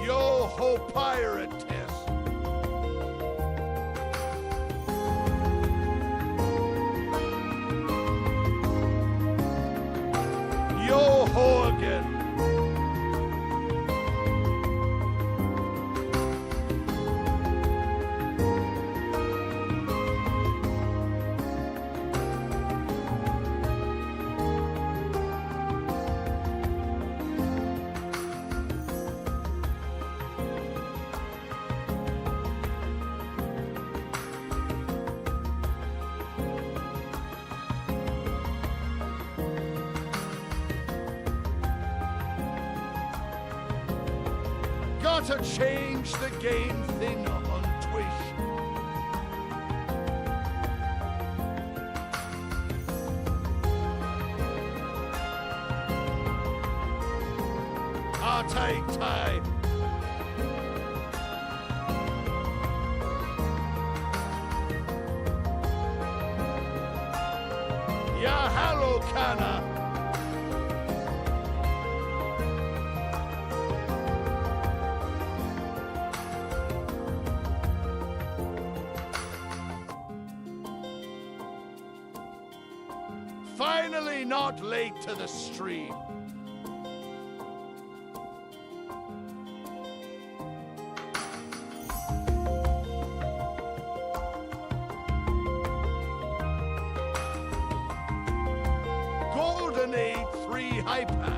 Yo-ho piratess! Yo-ho again! Gotta change the game thing on Twitch. I'll take time. Yeah, hello, Kana. Finally not late to the stream. Golden 8-3 hyper.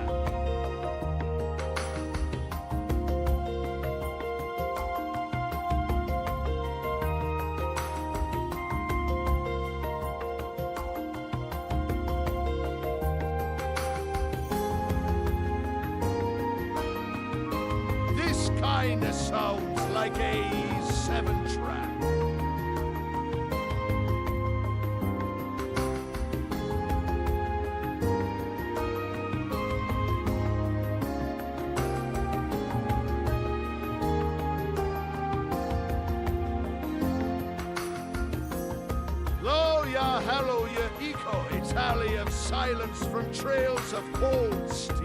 Kinda sounds like a 7-track. Lo, ya, hello, ya, eco, Italy of silence from trails of cold steel.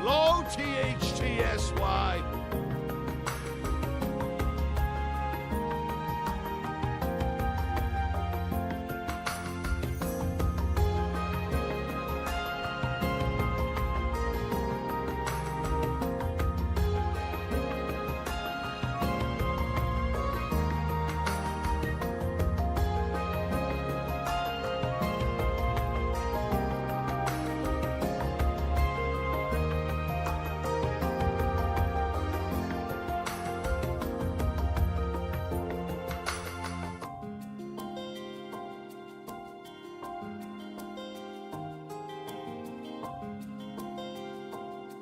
Low THTSY.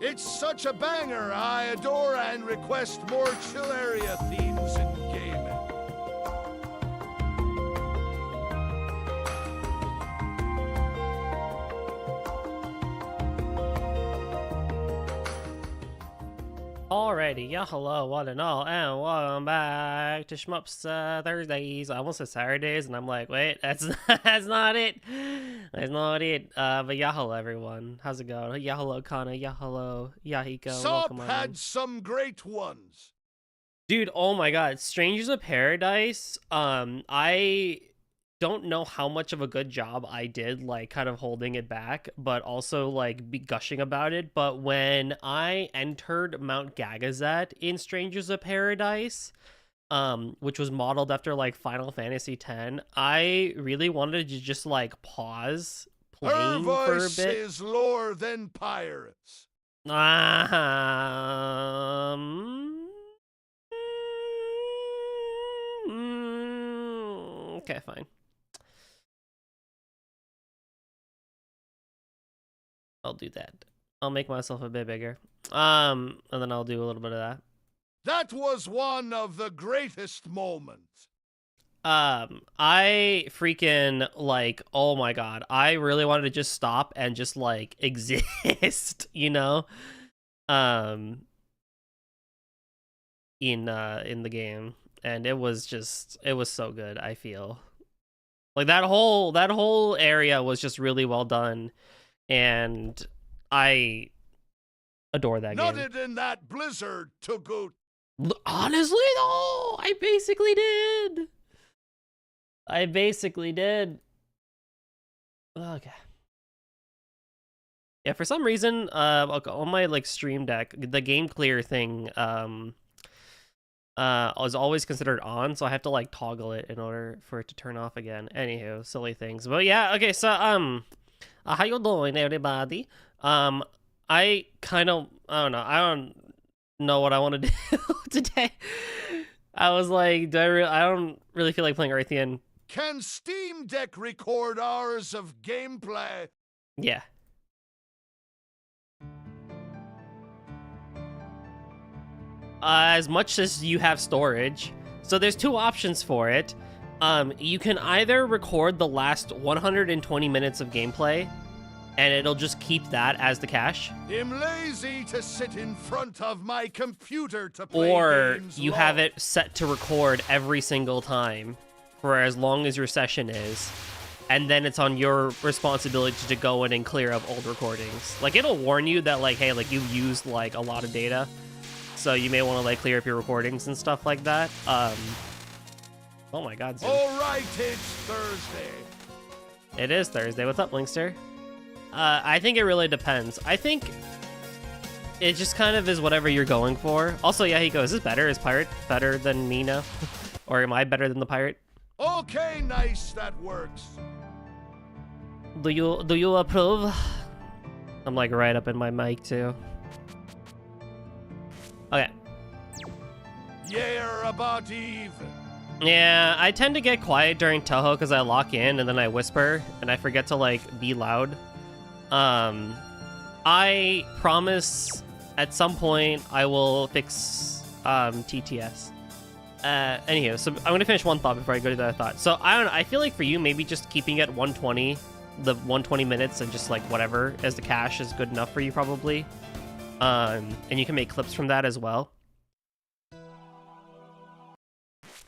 It's such a banger, I adore and request more chill area themes in gaming. Alrighty, yeah, hello, one and all, and welcome back to Shmup's Thursdays. I almost said Saturdays, and I'm like, wait, that's that's not it. That's not it. But yeah, hello, everyone. How's it going? Yeah, hello, Kana. Yeah, hello, Yahiko. Sop had some great ones. Dude, oh my god, Strangers of Paradise. I don't know how much of a good job I did, like, kind of holding it back, but also, like, be gushing about it. But when I entered Mount Gagazet in Strangers of Paradise, which was modeled after, like, Final Fantasy X, I really wanted to just, like, pause playing for a bit. Her voice is lower than pirates. Okay, fine. I'll do that. I'll make myself a bit bigger. And then I'll do a little bit of that. That was one of the greatest moments. I freaking, like, oh my god. I really wanted to just stop and just, like, exist, you know? In the game. And it was so good, I feel. Like, that whole area was just really well done. And I adore that game. Nutted in that blizzard, Togut. Honestly, though, I basically did. Okay. Yeah, for some reason, on my, like, stream deck, the game clear thing, was always considered on, so I have to, like, toggle it in order for it to turn off again. Anywho, silly things. But yeah, okay, so, how you doing, everybody? I don't know what I want to do today. I was like, I don't really feel like playing Earthian. Can Steam Deck record hours of gameplay? Yeah. As much as you have storage. So there's two options for it. You can either record the last 120 minutes of gameplay, and it'll just keep that as the cache. I'm lazy to sit in front of my computer to play Or games you long. have it set to record every single time for as long as your session is, and then it's on your responsibility to go in and clear up old recordings. Like, it'll warn you that, like, hey, like, you've used, like, a lot of data, so you may want to, like, clear up your recordings and stuff like that. Oh my god, Zoom. All right, it's Thursday. It is Thursday. What's up, Linkster? I think it really depends. I think it just kind of is whatever you're going for. Also, yeah, he goes, is this better? Is Pirate better than me now? Or am I better than the Pirate? Okay, nice, that works. Do you approve? I'm, like, right up in my mic, too. Okay. Yeah, about even. Yeah, I tend to get quiet during Toho because I lock in and then I whisper and I forget to, like, be loud. I promise at some point I will fix TTS. Anywho, so I'm gonna finish one thought before I go to the other thought. So I don't know, I feel like for you, maybe just keeping it 120, the 120 minutes and just, like, whatever as the cache is good enough for you probably. And you can make clips from that as well.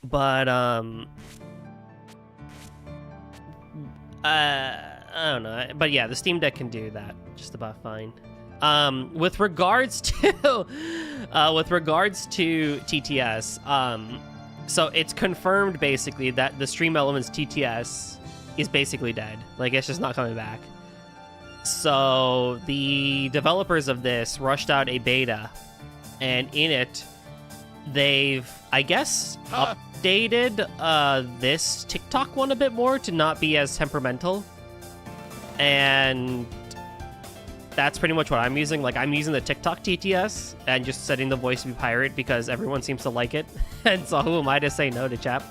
But I don't know. But yeah, the Steam Deck can do that just about fine. With regards to TTS, so it's confirmed basically that the Stream Elements TTS is basically dead. Like, it's just not coming back. So the developers of this rushed out a beta, and in it, they've, I guess, updated this TikTok one a bit more to not be as temperamental. And that's pretty much what I'm using. Like, I'm using the TikTok TTS and just setting the voice to be Pirate because everyone seems to like it. And so who am I to say no to, chap?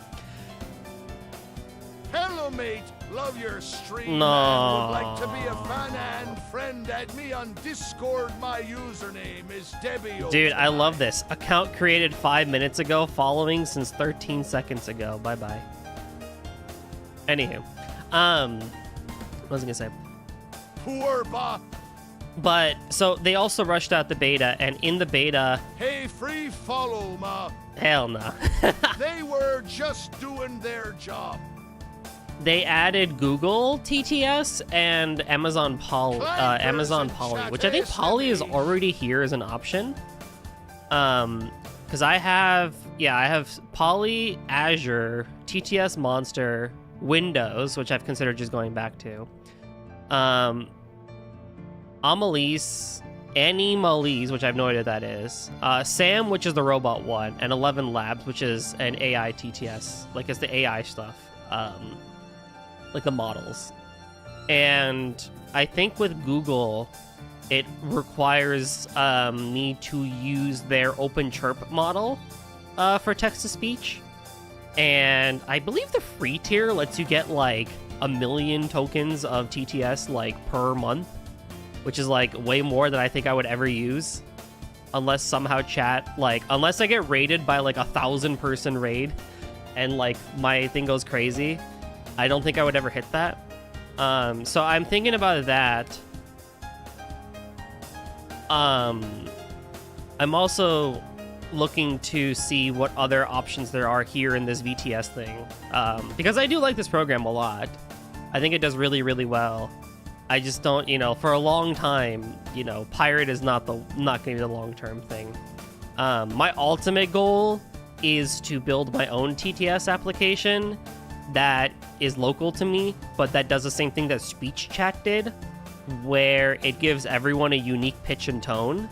Hello, mate. Love your stream. No. And would like to be a fan and friend at me on Discord. My username is Debbie. Dude, I love this. Account created 5 minutes ago, following since 13 seconds ago. Bye-bye. Anywho. What was I gonna say? Poor bot. But, so, they also rushed out the beta, and in the beta... Hey, free follow, ma. Hell no. They were just doing their job. They added Google TTS and Amazon Poly, which I think Poly is already here as an option. Because I have Poly, Azure, TTS Monster, Windows, which I've considered just going back to. Animalise, which I have no idea what that is. Sam, which is the robot one, and 11 Labs, which is an AI TTS, like it's the AI stuff, like the models. And I think with Google, it requires me to use their OpenChirp model for text-to-speech. And I believe the free tier lets you get like 1 million tokens of TTS like per month. which is like way more than I think I would ever use. Unless somehow chat, like, unless I get raided by like 1,000-person raid and like my thing goes crazy, I don't think I would ever hit that. So I'm thinking about that. I'm also looking to see what other options there are here in this VTS thing, because I do like this program a lot. I think it does really, really well. I just don't, you know, for a long time, you know, pirate is not going to be the long-term thing. My ultimate goal is to build my own TTS application that is local to me, but that does the same thing that Speech Chat did, where it gives everyone a unique pitch and tone.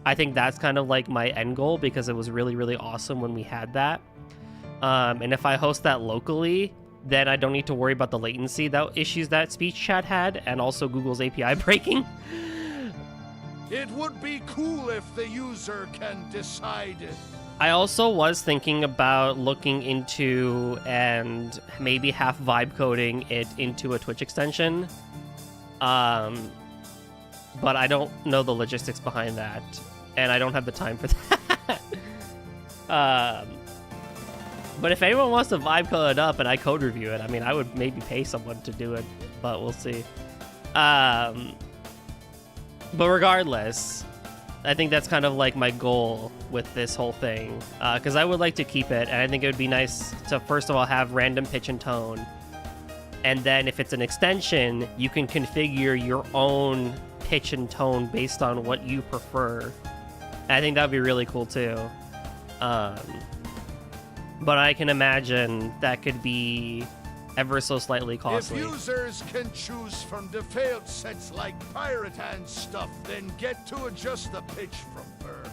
I think that's kind of like my end goal, because it was really, really awesome when we had that. And if I host that locally, then I don't need to worry about the latency issues that Speech Chat had, and also Google's API breaking. It would be cool if the user can decide it. I also was thinking about looking into and maybe half vibe coding it into a Twitch extension. But I don't know the logistics behind that, and I don't have the time for that. But if anyone wants to vibe code it up and I code review it, I mean, I would maybe pay someone to do it, but we'll see. But regardless, I think that's kind of like my goal with this whole thing, because I would like to keep it, and I think it would be nice to, first of all, have random pitch and tone. And then if it's an extension, you can configure your own pitch and tone based on what you prefer. And I think that would be really cool too. But I can imagine that could be ever so slightly costly. If users can choose from default sets like pirate and stuff, then get to adjust the pitch from her.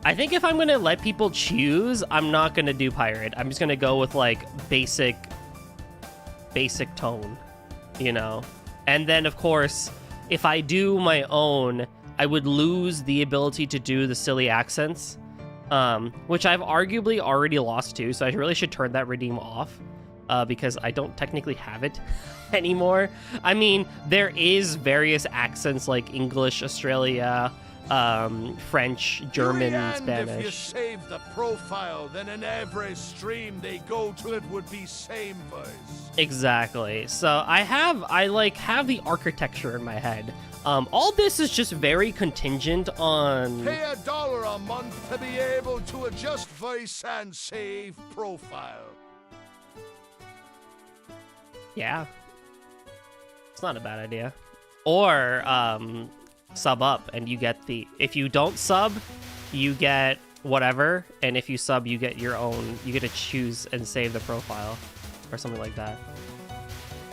I think if I'm going to let people choose, I'm not going to do pirate. I'm just going to go with like basic tone, you know? And then of course, if I do my own, I would lose the ability to do the silly accents. Which I've arguably already lost to, so I really should turn that redeem off, because I don't technically have it anymore. I mean, there is various accents like English, Australia, French, German, Spanish. If you save the profile, then in every stream they go to, it would be same voice. Exactly. So I have the architecture in my head. All this is just very contingent on... Pay $1 a month to be able to adjust voice and save profile. Yeah. It's not a bad idea. Or, sub up and you get the... If you don't sub, you get whatever, and if you sub, you get your own... You get to choose and save the profile, or something like that.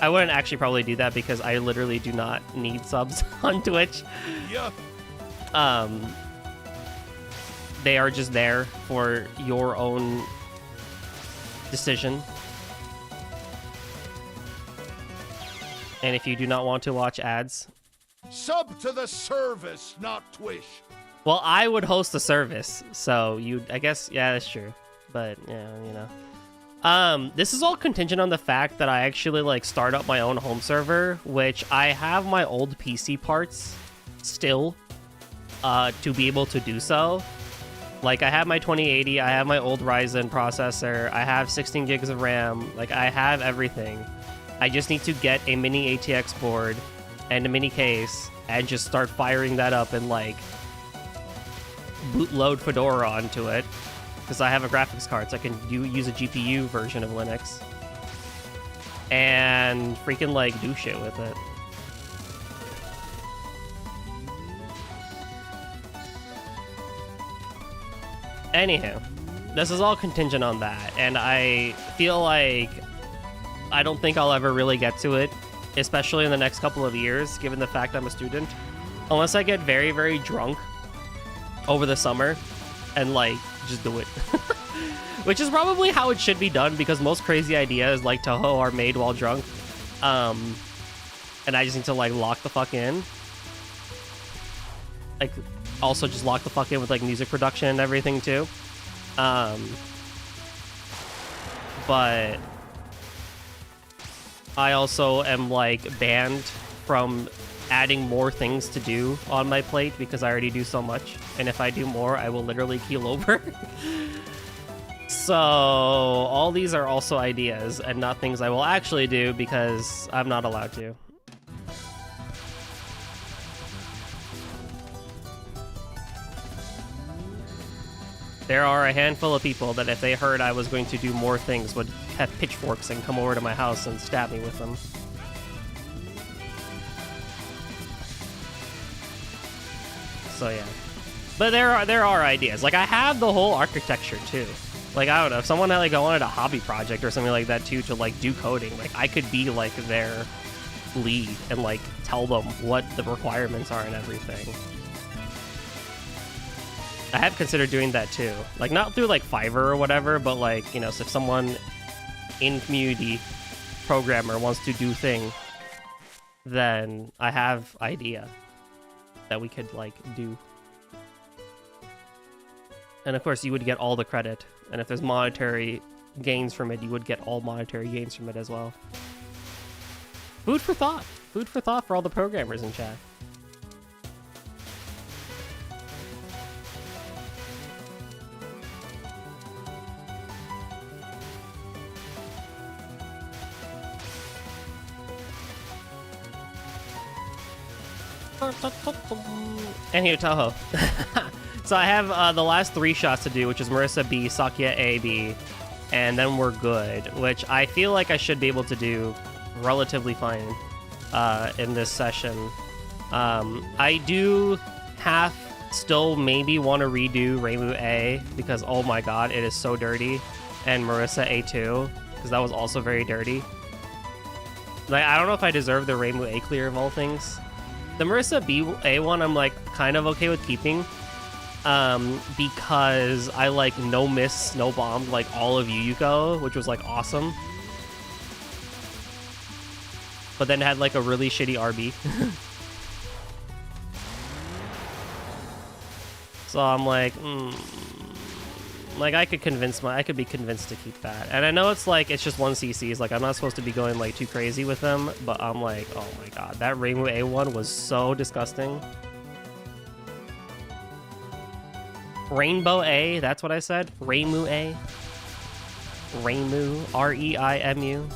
I wouldn't actually probably do that because I literally do not need subs on Twitch. Yeah. They are just there for your own decision. And if you do not want to watch ads... Sub to the service, not Twitch. Well, I would host the service, so I guess, yeah, that's true. But, yeah, you know. This is all contingent on the fact that I actually like start up my own home server, which I have my old PC parts still to be able to do so. Like I have my 2080, I have my old Ryzen processor, I have 16 gigs of RAM, like I have everything. I just need to get a mini ATX board and a mini case and just start firing that up and like bootload Fedora onto it. Because I have a graphics card, so I can use a GPU version of Linux. And freaking, like, do shit with it. Anywho, this is all contingent on that. And I feel like I don't think I'll ever really get to it. Especially in the next couple of years, given the fact I'm a student. Unless I get very, very drunk over the summer. And, like, just do it. Which is probably how it should be done, because most crazy ideas like Toho are made while drunk. And I just need to, like, lock the fuck in. Like, also just lock the fuck in with, like, music production and everything, too. But I also am, like, banned from adding more things to do on my plate because I already do so much. And if I do more, I will literally keel over. So all these are also ideas and not things I will actually do because I'm not allowed to. There are a handful of people that if they heard I was going to do more things would have pitchforks and come over to my house and stab me with them. So yeah. But there are ideas. Like I have the whole architecture too. Like I don't know, if someone had like wanted a hobby project or something like that too to like do coding, like I could be like their lead and like tell them what the requirements are and everything. I have considered doing that too. Like not through like Fiverr or whatever, but like, you know, so if someone in community programmer wants to do thing, then I have idea that we could like do. And of course you would get all the credit. And if there's monetary gains from it, you would get all monetary gains from it as well. Food for thought. Food for thought for all the programmers in chat. And here, Tahoe. So I have the last 3 shots to do, which is Marissa B, Sakya A, B, and then we're good, which I feel like I should be able to do relatively fine in this session. I do still maybe want to redo Reimu A, because oh my god, it is so dirty, and Marissa A2, because that was also very dirty. Like, I don't know if I deserve the Reimu A clear of all things. The Marissa B A one I'm like kind of okay with keeping. Because I like no miss, no bombed like all of Yuko, which was like awesome. But then had like a really shitty RB. So I'm like, like I could be convinced to keep that. And I know it's like, it's just 1 CCs, like I'm not supposed to be going like too crazy with them, but I'm like, oh my god, that Reimu A1 was so disgusting. Rainbow A, that's what I said. Reimu A. Reimu, R-E-I-M-U.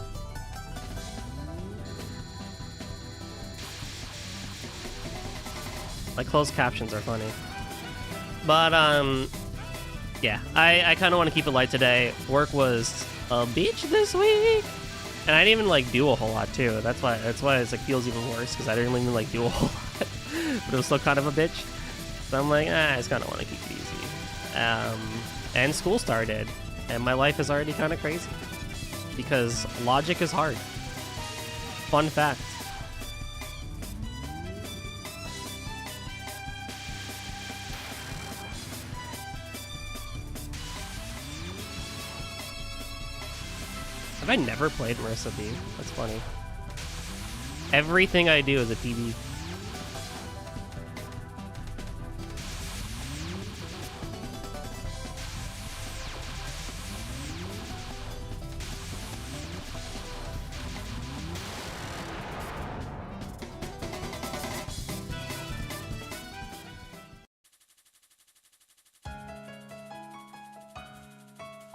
Like closed captions are funny. But yeah, I kind of want to keep it light today. Work was a bitch this week, and I didn't even like do a whole lot too. That's why it's like feels even worse because I didn't even like do a whole lot, but it was still kind of a bitch. So I'm like, I just kind of want to keep it easy. And school started, and my life is already kind of crazy because logic is hard. Fun fact. Have I never played Marissa B? That's funny. Everything I do is a PB.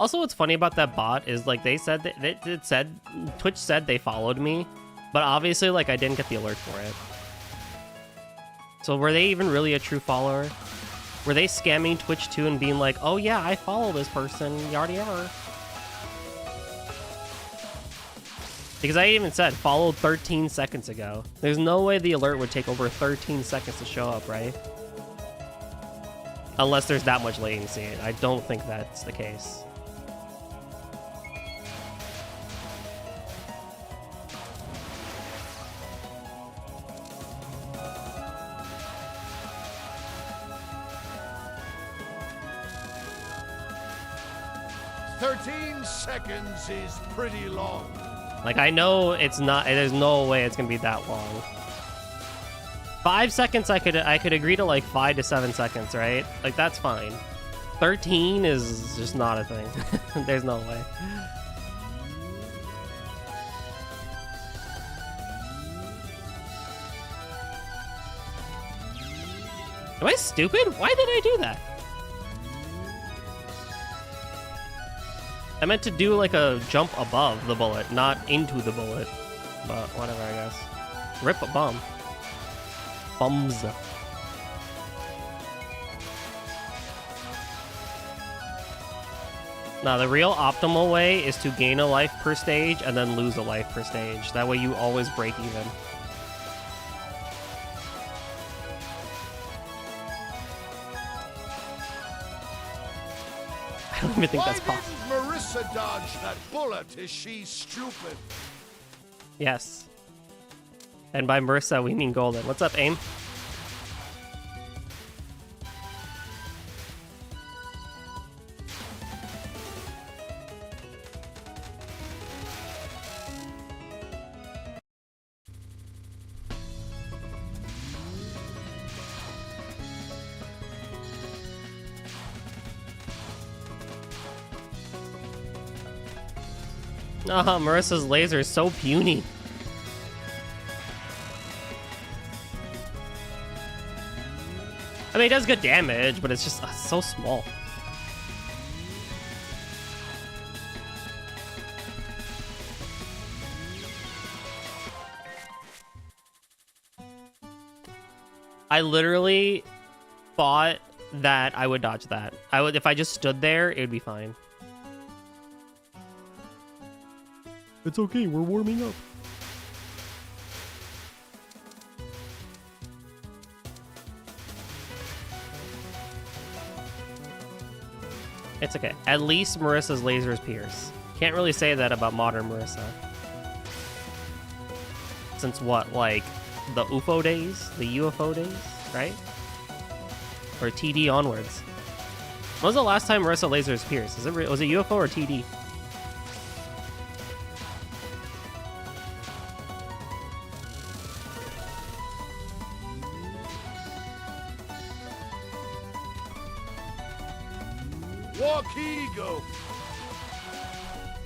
Also, what's funny about that bot is like they said that Twitch said they followed me, but obviously like I didn't get the alert for it. So were they even really a true follower? Were they scamming Twitch too and being like, oh yeah, I follow this person, yada yada? Because I even said followed 13 seconds ago. There's no way the alert would take over 13 seconds to show up, right? Unless there's that much latency. I don't think that's the case. Seconds is pretty long. Like, I know it's not, there's no way it's gonna be that long. 5 seconds, I could agree to like 5 to 7 seconds, right? Like, that's fine. 13 is just not a thing. There's no way. Am I stupid? Why did I do that? I meant to do like a jump above the bullet, not into the bullet. But whatever, I guess. Rip a bum. Bums. Now, the real optimal way is to gain a life per stage and then lose a life per stage. That way you always break even. I don't even think that's possible. Why didn't Marissa dodge that bullet? Is she stupid? Yes. And by Marissa, we mean Golden. What's up, AIM? Oh, Marissa's laser is so puny. I mean, it does good damage, but it's just so small. I literally thought that I would dodge that. If I just stood there, it would be fine. It's okay, we're warming up. It's okay. At least Marissa's lasers pierce. Can't really say that about modern Marissa. Since what, like the UFO days? The UFO days, right? Or TD onwards. When was the last time Marissa lasers pierced? Was it UFO or TD? Walk Eagle.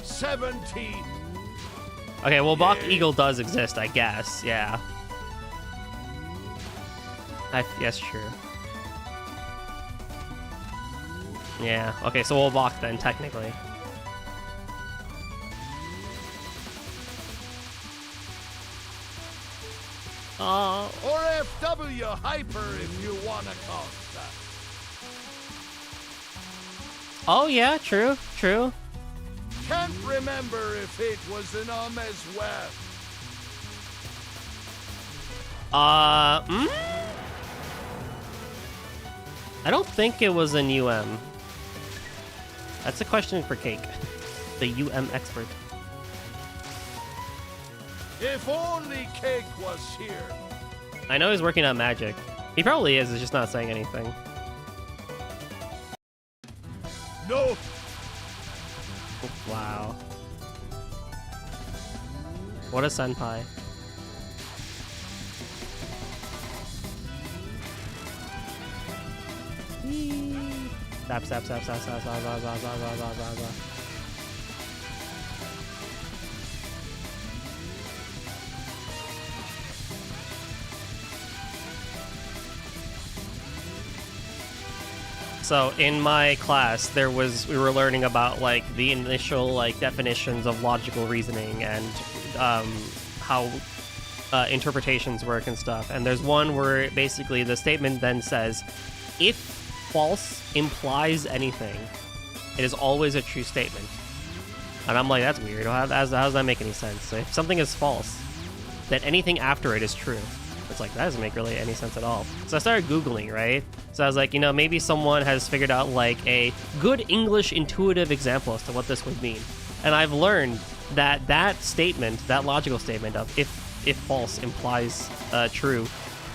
17. Okay, well, Bach Eagle does exist, I guess. Yeah. Yes, true. Yeah. Okay, so we'll Bach then, technically. Or FW Hyper if you wanna call it that. Oh yeah, true, true. Can't remember if it was an as well. I don't think it was an UM. That's a question for Cake, the UM expert. If only Cake was here. I know he's working on magic. He probably is, he's just not saying anything. No. Wow. What a senpai. Stop, stop, stop, stop, stop, stop, stop, stop, stop, stop, stop, stop. So in my class, we were learning about like the initial like definitions of logical reasoning and how interpretations work and stuff. And there's one where basically the statement then says, if false implies anything, it is always a true statement. And I'm like, that's weird. How does that make any sense? So if something is false, then anything after it is true. It's like, that doesn't make really any sense at all. So I started Googling, right? So I was like, maybe someone has figured out like a good English intuitive example as to what this would mean. And I've learned that that statement, that logical statement of if false implies true,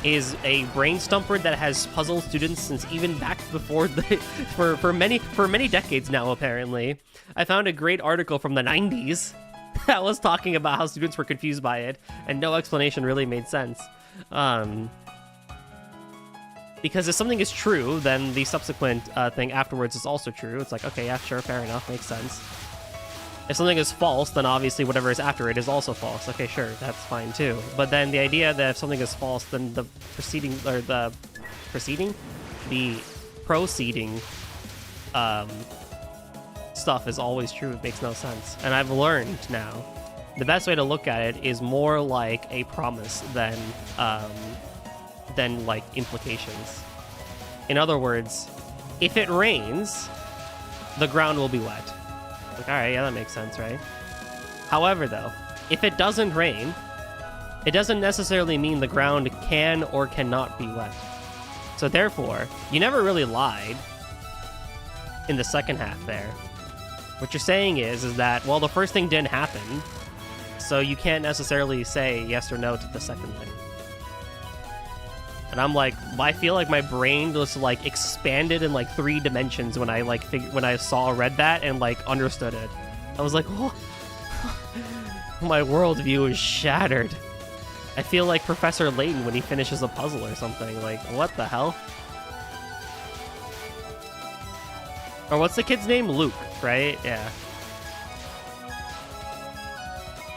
is a brain stumper that has puzzled students since even back before for many decades now, apparently. I found a great article from the 90s that was talking about how students were confused by it, and no explanation really made sense. Because if something is true, then the subsequent thing afterwards is also true. It's like, okay, yeah, sure, fair enough, makes sense. If something is false, then obviously whatever is after it is also false. Okay, sure, that's fine too. But then the idea that if something is false, then the preceding or the proceeding, the proceeding stuff is always true. It makes no sense. And I've learned now the best way to look at it is more like a promise than like implications. In other words, if it rains, the ground will be wet. Like, all right, yeah, that makes sense, right? However, though, if it doesn't rain, it doesn't necessarily mean the ground can or cannot be wet. So therefore, you never really lied in the second half there. What you're saying is that, well, the first thing didn't happen, so you can't necessarily say yes or no to the second thing. And I'm like, I feel like my brain just like expanded in like 3 dimensions when I like when I read that and like understood it. I was like, oh, my worldview is shattered. I feel like Professor Layton when he finishes a puzzle or something. Like, what the hell? Or what's the kid's name? Luke, right? Yeah.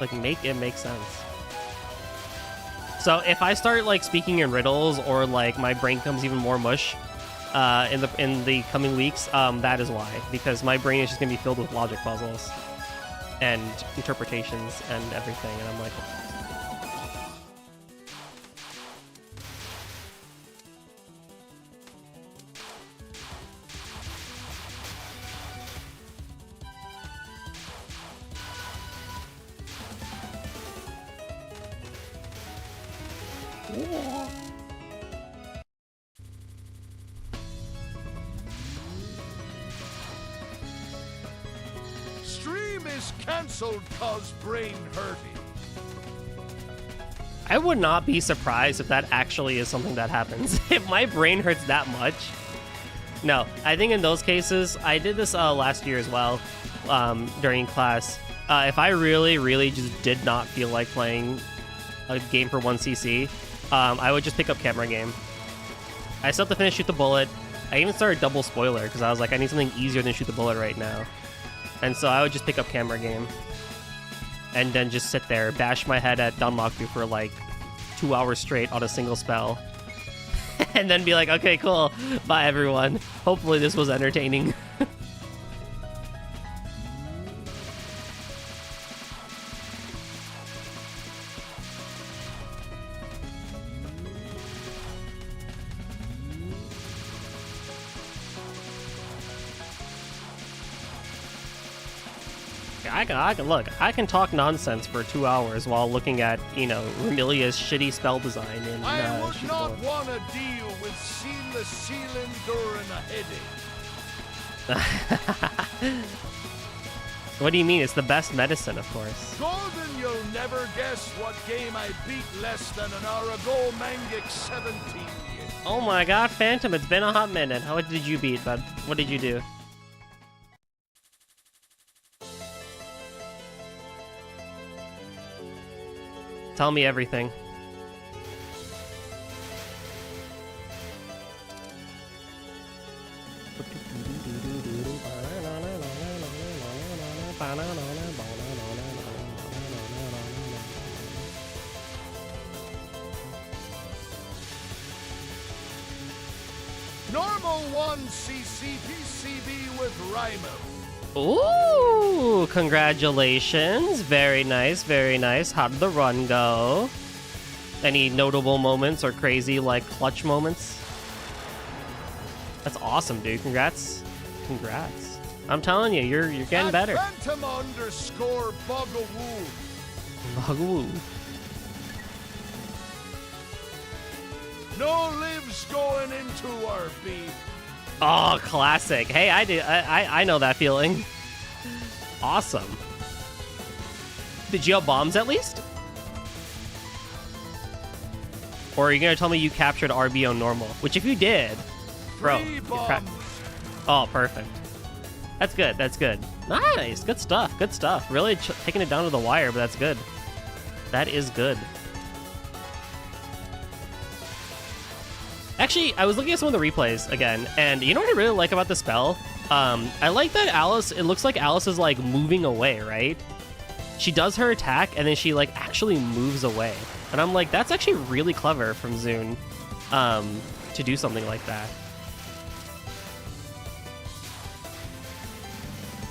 Like, it makes sense. So if I start like speaking in riddles or like my brain becomes even more mush in the coming weeks, that is why. Because my brain is just gonna be filled with logic puzzles and interpretations and everything, and I'm like, Stream is cancelled cause brain hurting. I would not be surprised if that actually is something that happens. If my brain hurts that much. No, I think in those cases, I did this last year as well during class. If I really just did not feel like playing a game for 1cc, I would just pick up camera game. I still have to finish Shoot the Bullet. I even started double spoiler because I was like, I need something easier than Shoot the Bullet right now. And so I would just pick up camera game and then just sit there, bash my head at Danmaku for like 2 hours straight on a single spell. And then be like, okay, cool. Bye, everyone. Hopefully this was entertaining. I can talk nonsense for 2 hours while looking at, you know, Remilia's shitty spell design in I would not want to deal with seamless ceiling during a headache. What do you mean? It's the best medicine, of course. Golden, you'll never guess what game I beat less than an hour ago, Mangik 17. Oh my god, Phantom, it's been a hot minute. How did you beat, bud? What did you do? Tell me everything. Normal 1cc PCB with Rhino. Ooh, congratulations. Very nice, very nice. How did the run go? Any notable moments or crazy, like, clutch moments? That's awesome, dude. Congrats. Congrats. I'm telling you, you're getting better. Phantom underscore Bugawoo. Bugawoo. No lives going into RB. Oh, classic. Hey, I know that feeling. Awesome. Did you have bombs at least? Or are you gonna tell me you captured RB on normal? Which if you did, bro. Oh, perfect. That's good, that's good. Nice, good stuff, good stuff. Really taking it down to the wire, but that's good. That is good. Actually, I was looking at some of the replays again, and you know what I really like about the spell? I like that Alice, it looks like Alice is like moving away, right? She does her attack, and then she like actually moves away. And I'm like, that's actually really clever from Zune. to do something like that.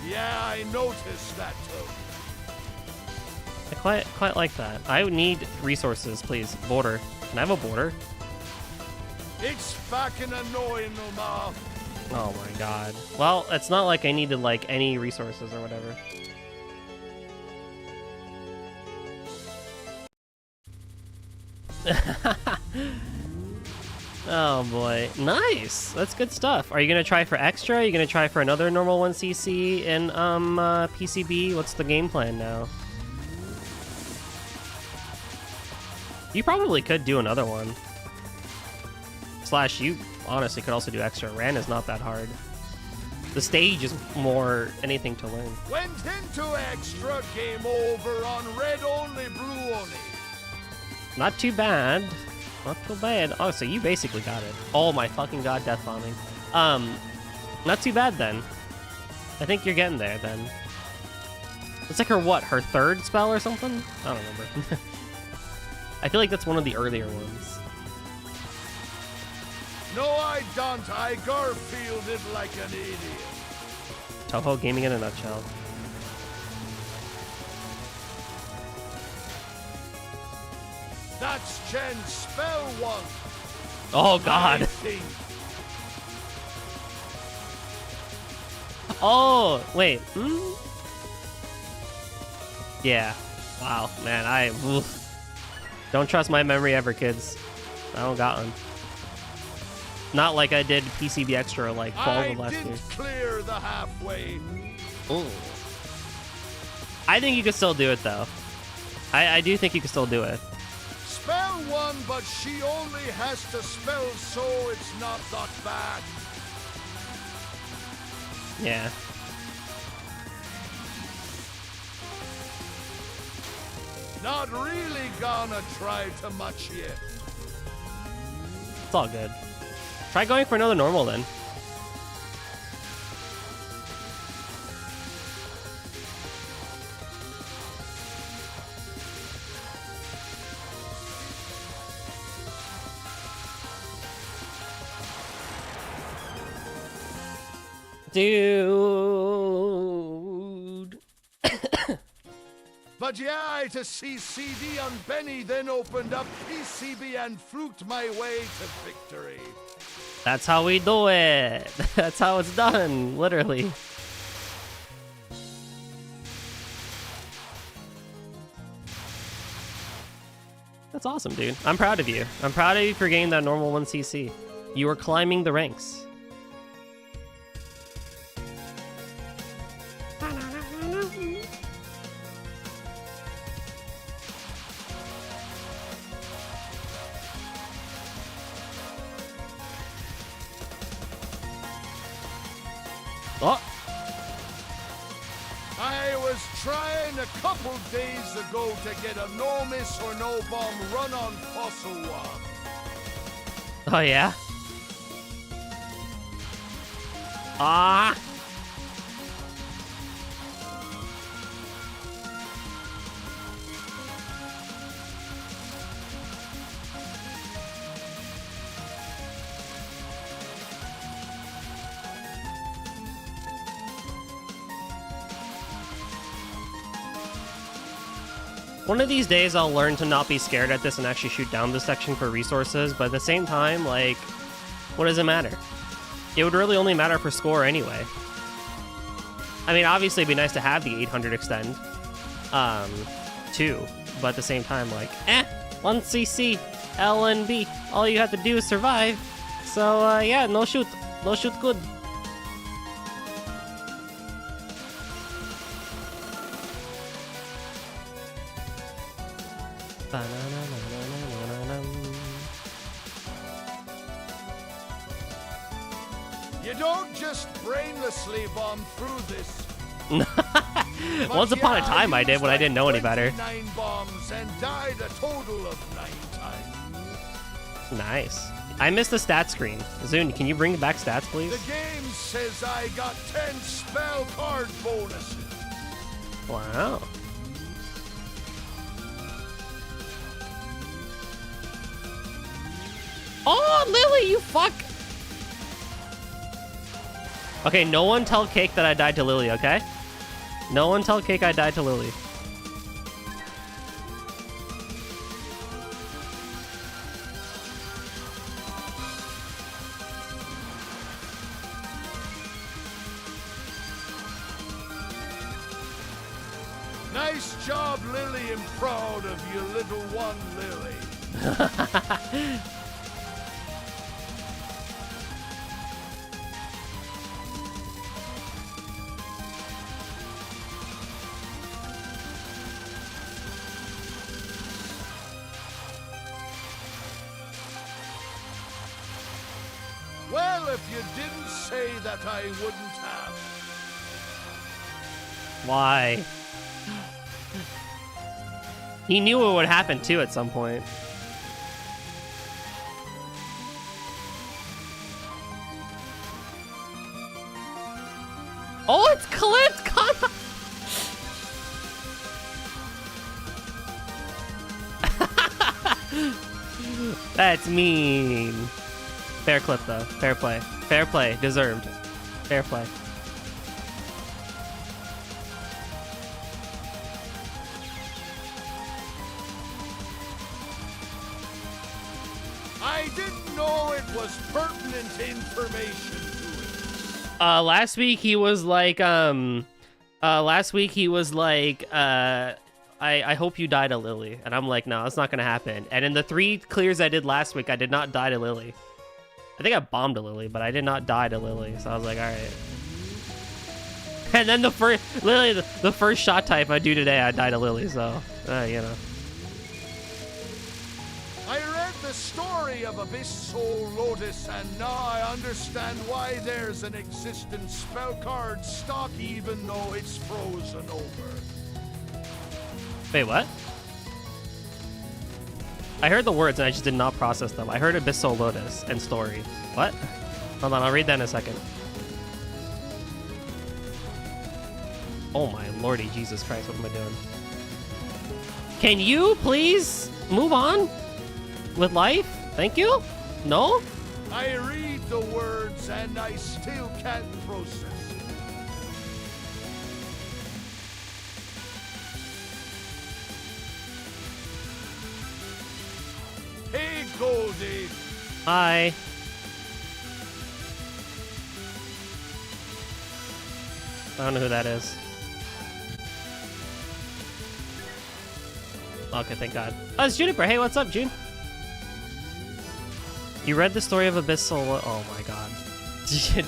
Yeah, I noticed that too. I quite like that. I would need resources, please. Border. Can I have a border? It's fucking annoying, Omar. Oh my god. Well, it's not like I needed like any resources or whatever. Oh boy. Nice! That's good stuff. Are you gonna try for extra? Are you gonna try for another normal 1cc in PCB? What's the game plan now? You probably could do another one. Slash, you honestly could also do extra. Ran is not that hard. The stage is more anything to learn. Went into extra, game over on red only, blue only. Not too bad. Not too bad. Oh, so you basically got it. Oh my fucking god, death bombing. Not too bad then. I think you're getting there then. It's like her what? Her third spell or something? I don't remember. I feel like that's one of the earlier ones. No, I don't. I Garfielded like an idiot. Toho gaming in a nutshell. That's Jen's spell one. Oh god. I think. Oh, wait. Yeah. Wow, man, oof. Don't trust my memory ever, kids. I don't got one. Not like I did PCB Extra like fall of last year. I didn't clear the halfway. Ooh. I think you could still do it, though. I do think you can still do it. Spell one, but she only has to spell so it's not that bad. Yeah. Not really gonna try too much yet. It's all good. Try going for another normal then. Dude. But yeah, I to see CD on Benny, then opened up PCB and fluked my way to victory. That's how we do it. That's how it's done, literally. That's awesome, dude. I'm proud of you. I'm proud of you for getting that normal 1cc. You are climbing the ranks. Oh! I was trying a couple days ago to get a no miss or no bomb run on Fossil One. Oh, yeah? Ah! One of these days I'll learn to not be scared at this and actually shoot down this section for resources, but at the same time, like, what does it matter? It would really only matter for score anyway. I mean, obviously it'd be nice to have the 800 extend, too, but at the same time, like, 1cc, L and B, all you have to do is survive. So, yeah, no shoot good. You don't just brainlessly bomb through this. Once upon a time I did when I didn't know any better. 9 bombs and died a total of 9 times. Nice. I missed the stat screen. Zune, can you bring back stats, please? The game says I got 10 spell card bonuses. Wow. Oh, Lily, you fuck! Okay, no one tell Cake that I died to Lily, okay? No one tell Cake I died to Lily. Nice job, Lily. I'm proud of you, little one, Lily. Well, if you didn't say that, I wouldn't have. Why? He knew what would happen too at some point. Oh, it's clipped! That's mean. Fair clip though. Fair play. Fair play. Deserved. Fair play. I didn't know it was pertinent information to it. Last week he was like, I hope you die to Lily. And I'm like, no, it's not gonna happen. And in the 3 clears I did last week, I did not die to Lily. I think I bombed a Lily, but I did not die to Lily. So I was like, all right. And then the first shot type I do today, I die to Lily. So, you know. I read the story of Abyss Soul Lotus, and now I understand why there's an existent spell card stock even though it's frozen over. Wait, what? I heard the words and I just did not process them. I heard Abyssal Lotus and story. What? Hold on, I'll read that in a second. Oh my lordy Jesus Christ, what am I doing? Can you please move on with life? Thank you? No? I read the words and I still can't process it. Hey, Goldie. Hi. I don't know who that is. Okay, thank God. Oh, it's Juniper. Hey, what's up, June? You read the story of Abyssal... Oh my God.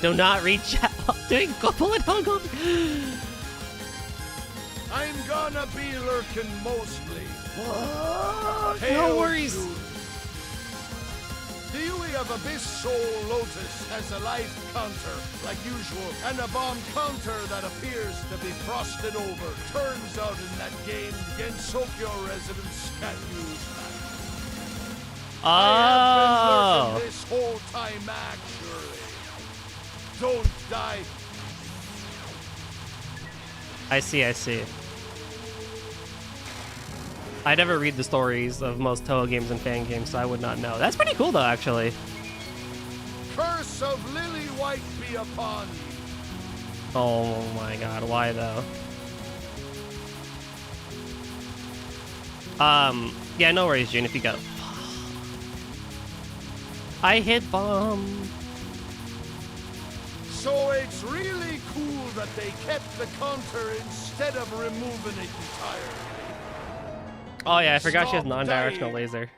Do not read chat while doing... Go pull it down, go. I'm gonna be lurking mostly. No worries. The UE of Abyss Soul Lotus has a life counter, like usual, and a bomb counter that appears to be frosted over. Turns out in that game, Gensokyo residents can't use that. I have been lurking this whole time, actually. Don't die. I see. I never read the stories of most Toho games and fan games, so I would not know. That's pretty cool, though, actually. Curse of Lily White be upon you. Oh my God, why though? Yeah, no worries, June, if you go. I hit bomb. So it's really cool that they kept the counter instead of removing it entirely. Oh yeah, I forgot she has Stop non-directional dying. laser.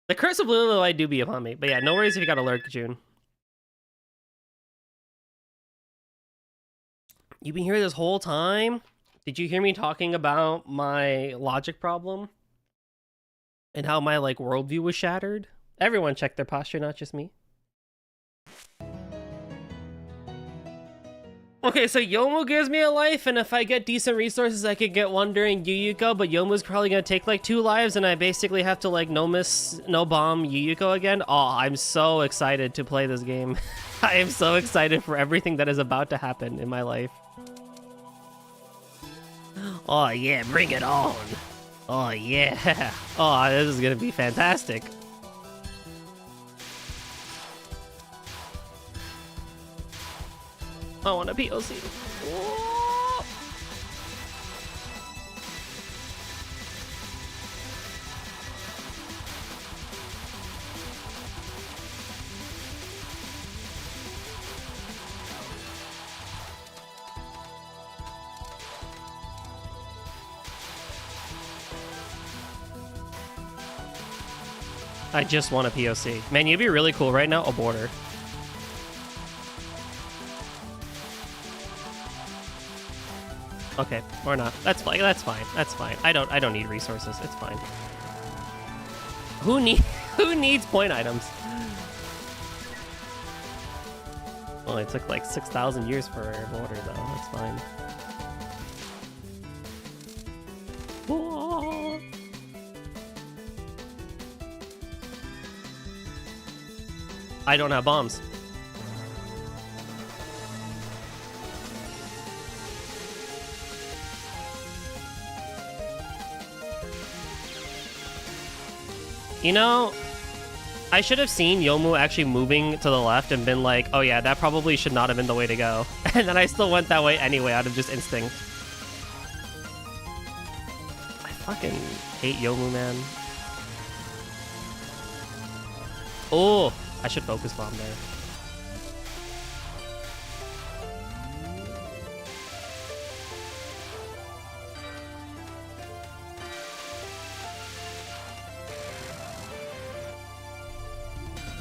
The curse of Lily White do be upon me, but yeah, no worries if you got a lurk, June. You've been here this whole time? Did you hear me talking about my logic problem? And how my, like, worldview was shattered? Everyone check their posture, not just me. Okay, so Yomu gives me a life, and if I get decent resources, I could get one during Yuyuko, but Yomu's probably gonna take, like, 2 lives, and I basically have to, like, no bomb Yuyuko again. Oh, I'm so excited to play this game. I am so excited for everything that is about to happen in my life. Oh yeah, bring it on. Oh yeah. Oh, this is gonna be fantastic. I want a POC. Whoa. I just want a POC. Man, you'd be really cool right now. A border. Okay, or not. That's fine. That's fine. That's fine. I don't need resources. It's fine. Who needs point items? Well, it took like 6,000 years for a border though. That's fine. Whoa. I don't have bombs. You know, I should have seen Yomu actually moving to the left and been like, oh yeah, that probably should not have been the way to go. And then I still went that way anyway out of just instinct. I fucking hate Yomu, man. Oh, I should focus bomb there.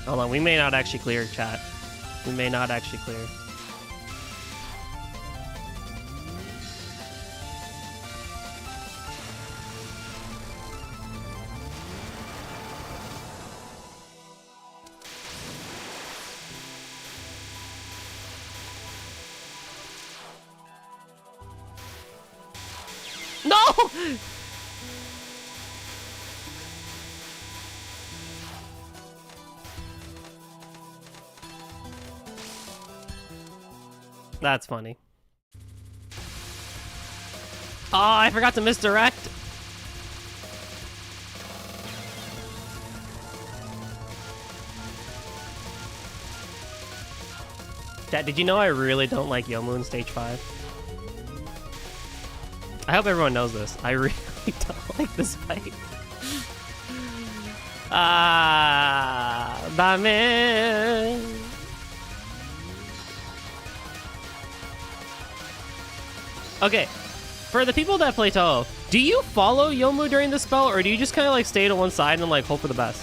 Hold on, we may not actually clear, chat. We may not actually clear. No! That's funny. Oh, I forgot to misdirect. Dad, did you know I really don't like Yomu in stage 5? I hope everyone knows this. I really don't like this fight. Ah, dame. Okay, for the people that play Toho, do you follow Yomu during the spell, or do you just kind of like stay to one side and like hope for the best?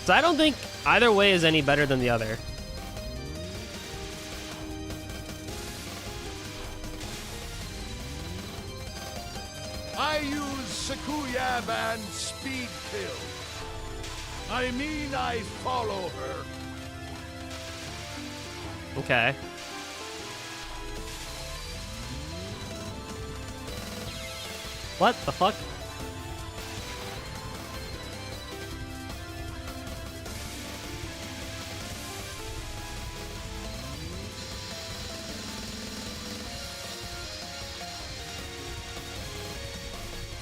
So I don't think either way is any better than the other. I use Sakuyab and Speed Kill. I mean, I follow her. Okay. What the fuck?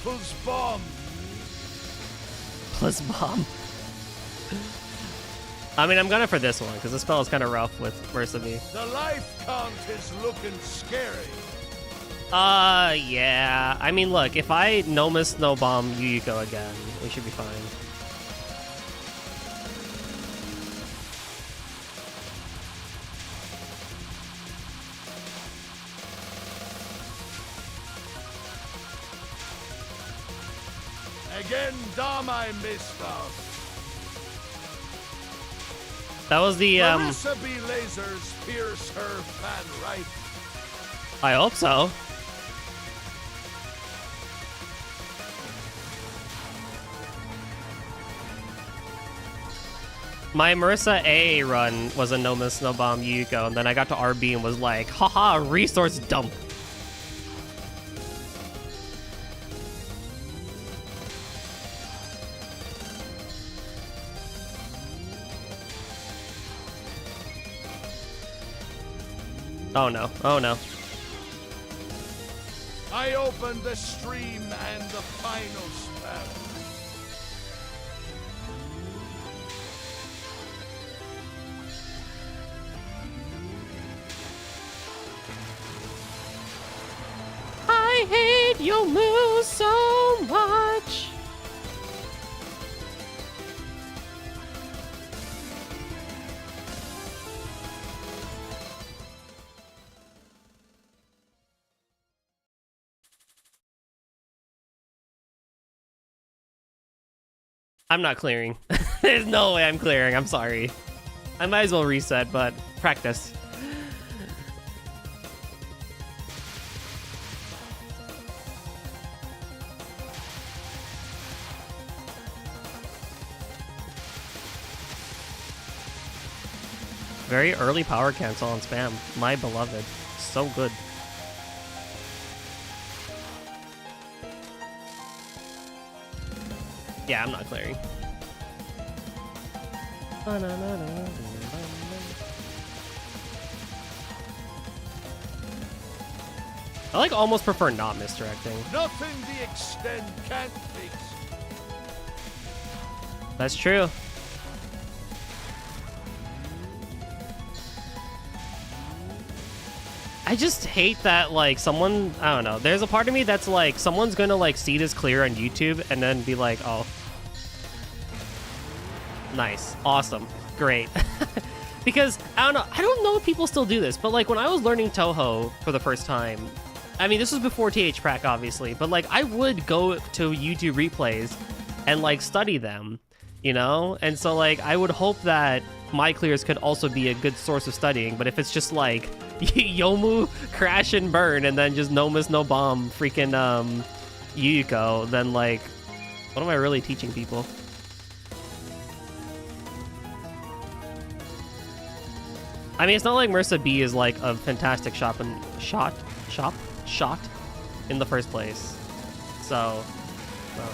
Plus bomb. Plus bomb. I mean, I'm gonna for this one, because the spell is kind of rough with Versa Me. The life count is looking scary. Yeah. I mean, look, if I no miss, no bomb Yuyuko again, we should be fine. Again, Dom, I missed out. That was the, Marissa B. lasers pierce her fan right. I hope so. My Marissa A run was a no miss, no bomb Yuyuko, and then I got to RB and was like, haha, resource dump. Oh no, oh no. I opened the stream and the final spell. I hate Yomu so much. I'm not clearing. There's no way I'm clearing. I'm sorry. I might as well reset, but practice. Very early power cancel on spam. My beloved. So good. Yeah, I'm not clearing. I like almost prefer not misdirecting. Nothing the extend can't fix. That's true. I just hate that, like, someone, I don't know, there's a part of me that's like, someone's gonna, like, see this clear on YouTube and then be like, oh. Nice. Awesome. Great. Because, I don't know if people still do this, but, like, when I was learning Toho for the first time, I mean, this was before TH Prac, obviously, but, like, I would go to YouTube replays and, like, study them, you know? And so, like, I would hope that my clears could also be a good source of studying, but if it's just, like, Yomu, crash and burn, and then just no miss, no bomb, freaking, Yuyuko, then, like, what am I really teaching people? I mean, it's not like Marissa B is, like, a fantastic shot in the first place. So, I don't know.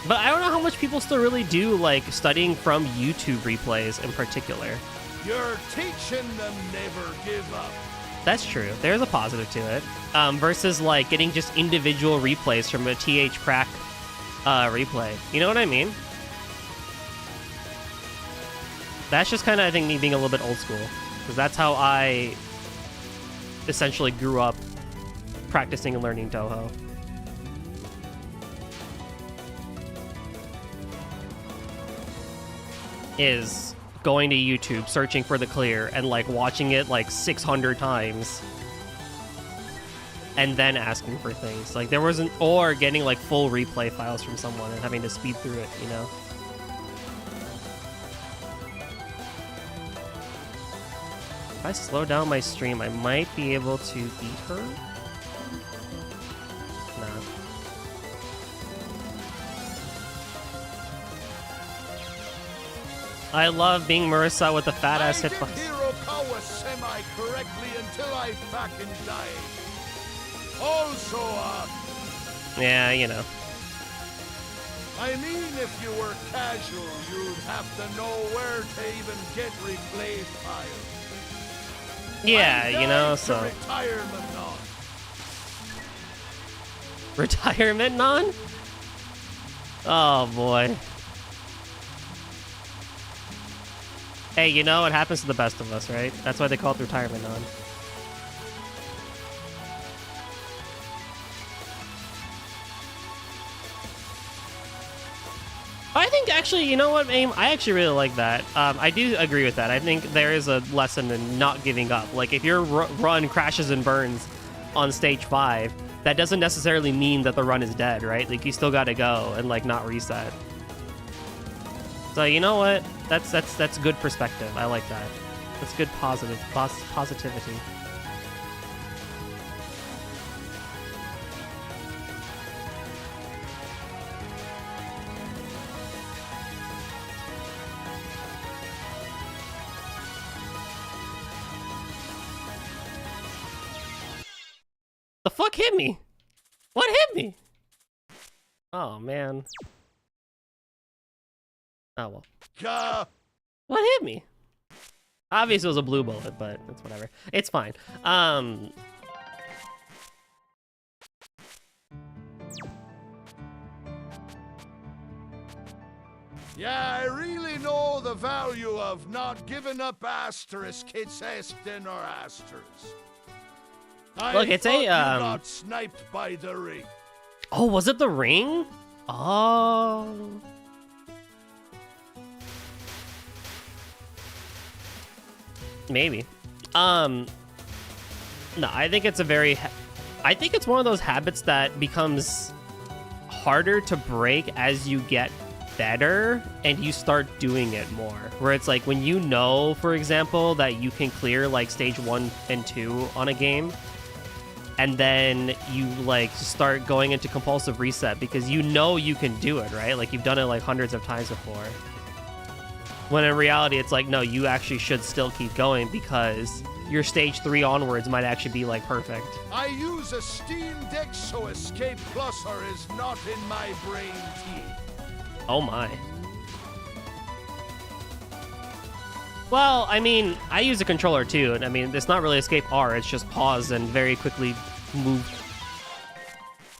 But I don't know how much people still really do, like, studying from YouTube replays in particular. You're teaching them never give up. That's true. There's a positive to it. Versus, like, getting just individual replays from a TH Prac replay. You know what I mean? That's just kind of, I think, me being a little bit old school. Because that's how I essentially grew up practicing and learning Toho. Is going to YouTube, searching for the clear, and, like, watching it, like, 600 times. And then asking for things. Like, there wasn't... Or getting, like, full replay files from someone and having to speed through it, you know? If I slow down my stream, I might be able to beat her. Nah. I love being Marissa with the fat ass hitbox. Hirokawa semi-correctly until I fucking die. Also, yeah, you know. I mean, if you were casual, you'd have to know where to even get replay files. Yeah, you know, so... Retirement non. Retirement non? Oh, boy. Hey, you know, it happens to the best of us, right? That's why they call it retirement non. I think, actually, you know what, Aim? I actually really like that. I do agree with that. I think there is a lesson in not giving up. Like, if your run crashes and burns on stage 5, that doesn't necessarily mean that the run is dead, right? Like, you still gotta go and, like, not reset. So, you know what? That's good perspective. I like that. That's good positivity. The fuck hit me? What hit me? Oh, man. Oh, well. What hit me? Obviously, it was a blue bullet, but it's whatever. It's fine. Yeah, I really know the value of not giving up asterisk hits Eston or asterisk. Look, it's thought a you got sniped by the ring. Oh, was it the ring? Oh. Maybe. No, I think it's a very I think it's one of those habits that becomes harder to break as you get better and you start doing it more. Where it's like when you know, for example, that you can clear like stage 1 and 2 on a game, and then you like start going into compulsive reset because you know you can do it, right? Like you've done it like hundreds of times before. When in reality, it's like, no, you actually should still keep going because your stage 3 onwards might actually be like perfect. I use a Steam Deck, so Escape Plusser is not in my brain teeth. Oh my. Well, I mean, I use a controller too, and I mean, it's not really Escape R, it's just pause and very quickly move.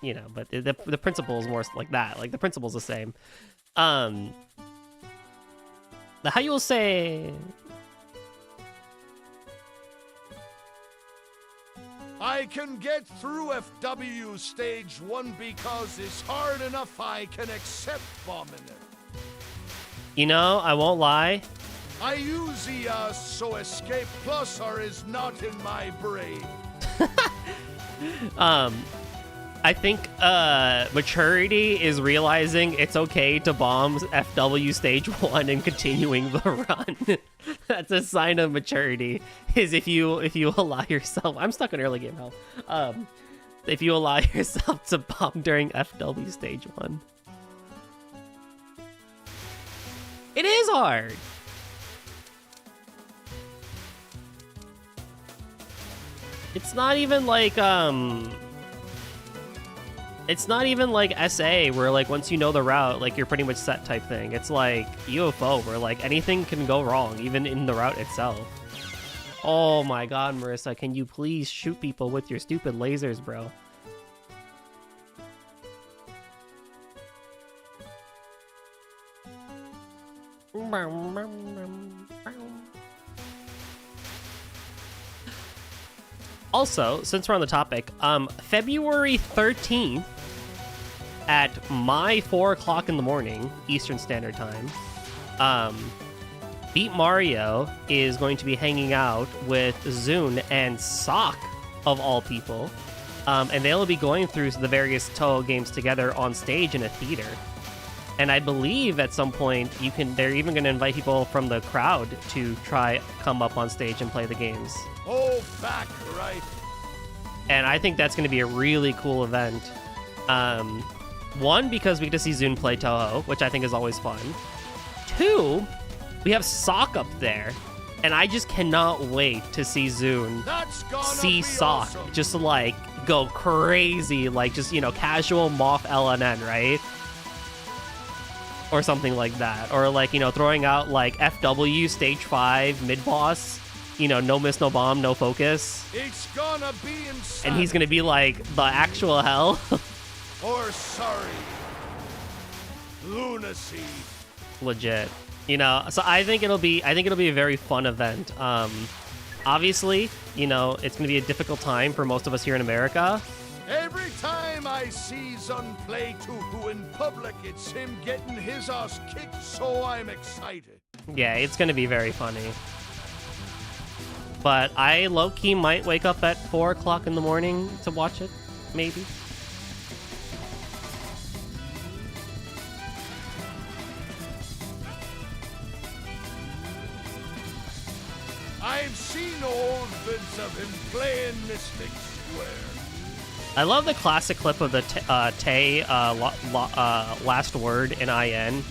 You know, but the principle is more like that. Like, the principle's the same. How you will say... I can get through FW stage 1 because it's hard enough I can accept bombing it. You know, I won't lie. I use EOS, so Escape Plusser is not in my brain. I think maturity is realizing it's okay to bomb FW stage 1 and continuing the run. That's a sign of maturity, is if you allow yourself... I'm stuck in early game health. If you allow yourself to bomb during FW stage 1. It is hard. It's not even like it's not even like SA where like once you know the route, like you're pretty much set type thing. It's like UFO where like anything can go wrong even in the route itself. Oh my god, Marissa, can you please shoot people with your stupid lasers, bro? Also, since we're on the topic, February 13th at my 4 o'clock in the morning, Eastern Standard Time, Beat Mario is going to be hanging out with Zune and Sock, of all people, and they'll be going through the various Toho games together on stage in a theater. And I believe at some point they're even going to invite people from the crowd to come up on stage and play the games. Oh, back, right. And I think that's going to be a really cool event. One, because we get to see Zune play Toho, which I think is always fun. Two, we have Sock up there, and I just cannot wait to see Zune see Sock awesome. just like go crazy, like just, you know, casual Moth LNN, right? Or something like that. Or like, you know, throwing out like FW stage 5 mid-boss, you know, no miss, no bomb, no focus. It's gonna be insane. And he's gonna be like the actual hell. Or sorry, lunacy. Legit. You know, so I think it'll be a very fun event. Obviously, you know, it's gonna be a difficult time for most of us here in America. Every time I see Zun play Tuku in public, it's him getting his ass kicked, so I'm excited. Yeah, it's gonna be very funny. But I low-key might wake up at 4 o'clock in the morning to watch it, maybe. I've seen old vids of him playing Mystic Square. I love the classic clip of the Tay last word in IN.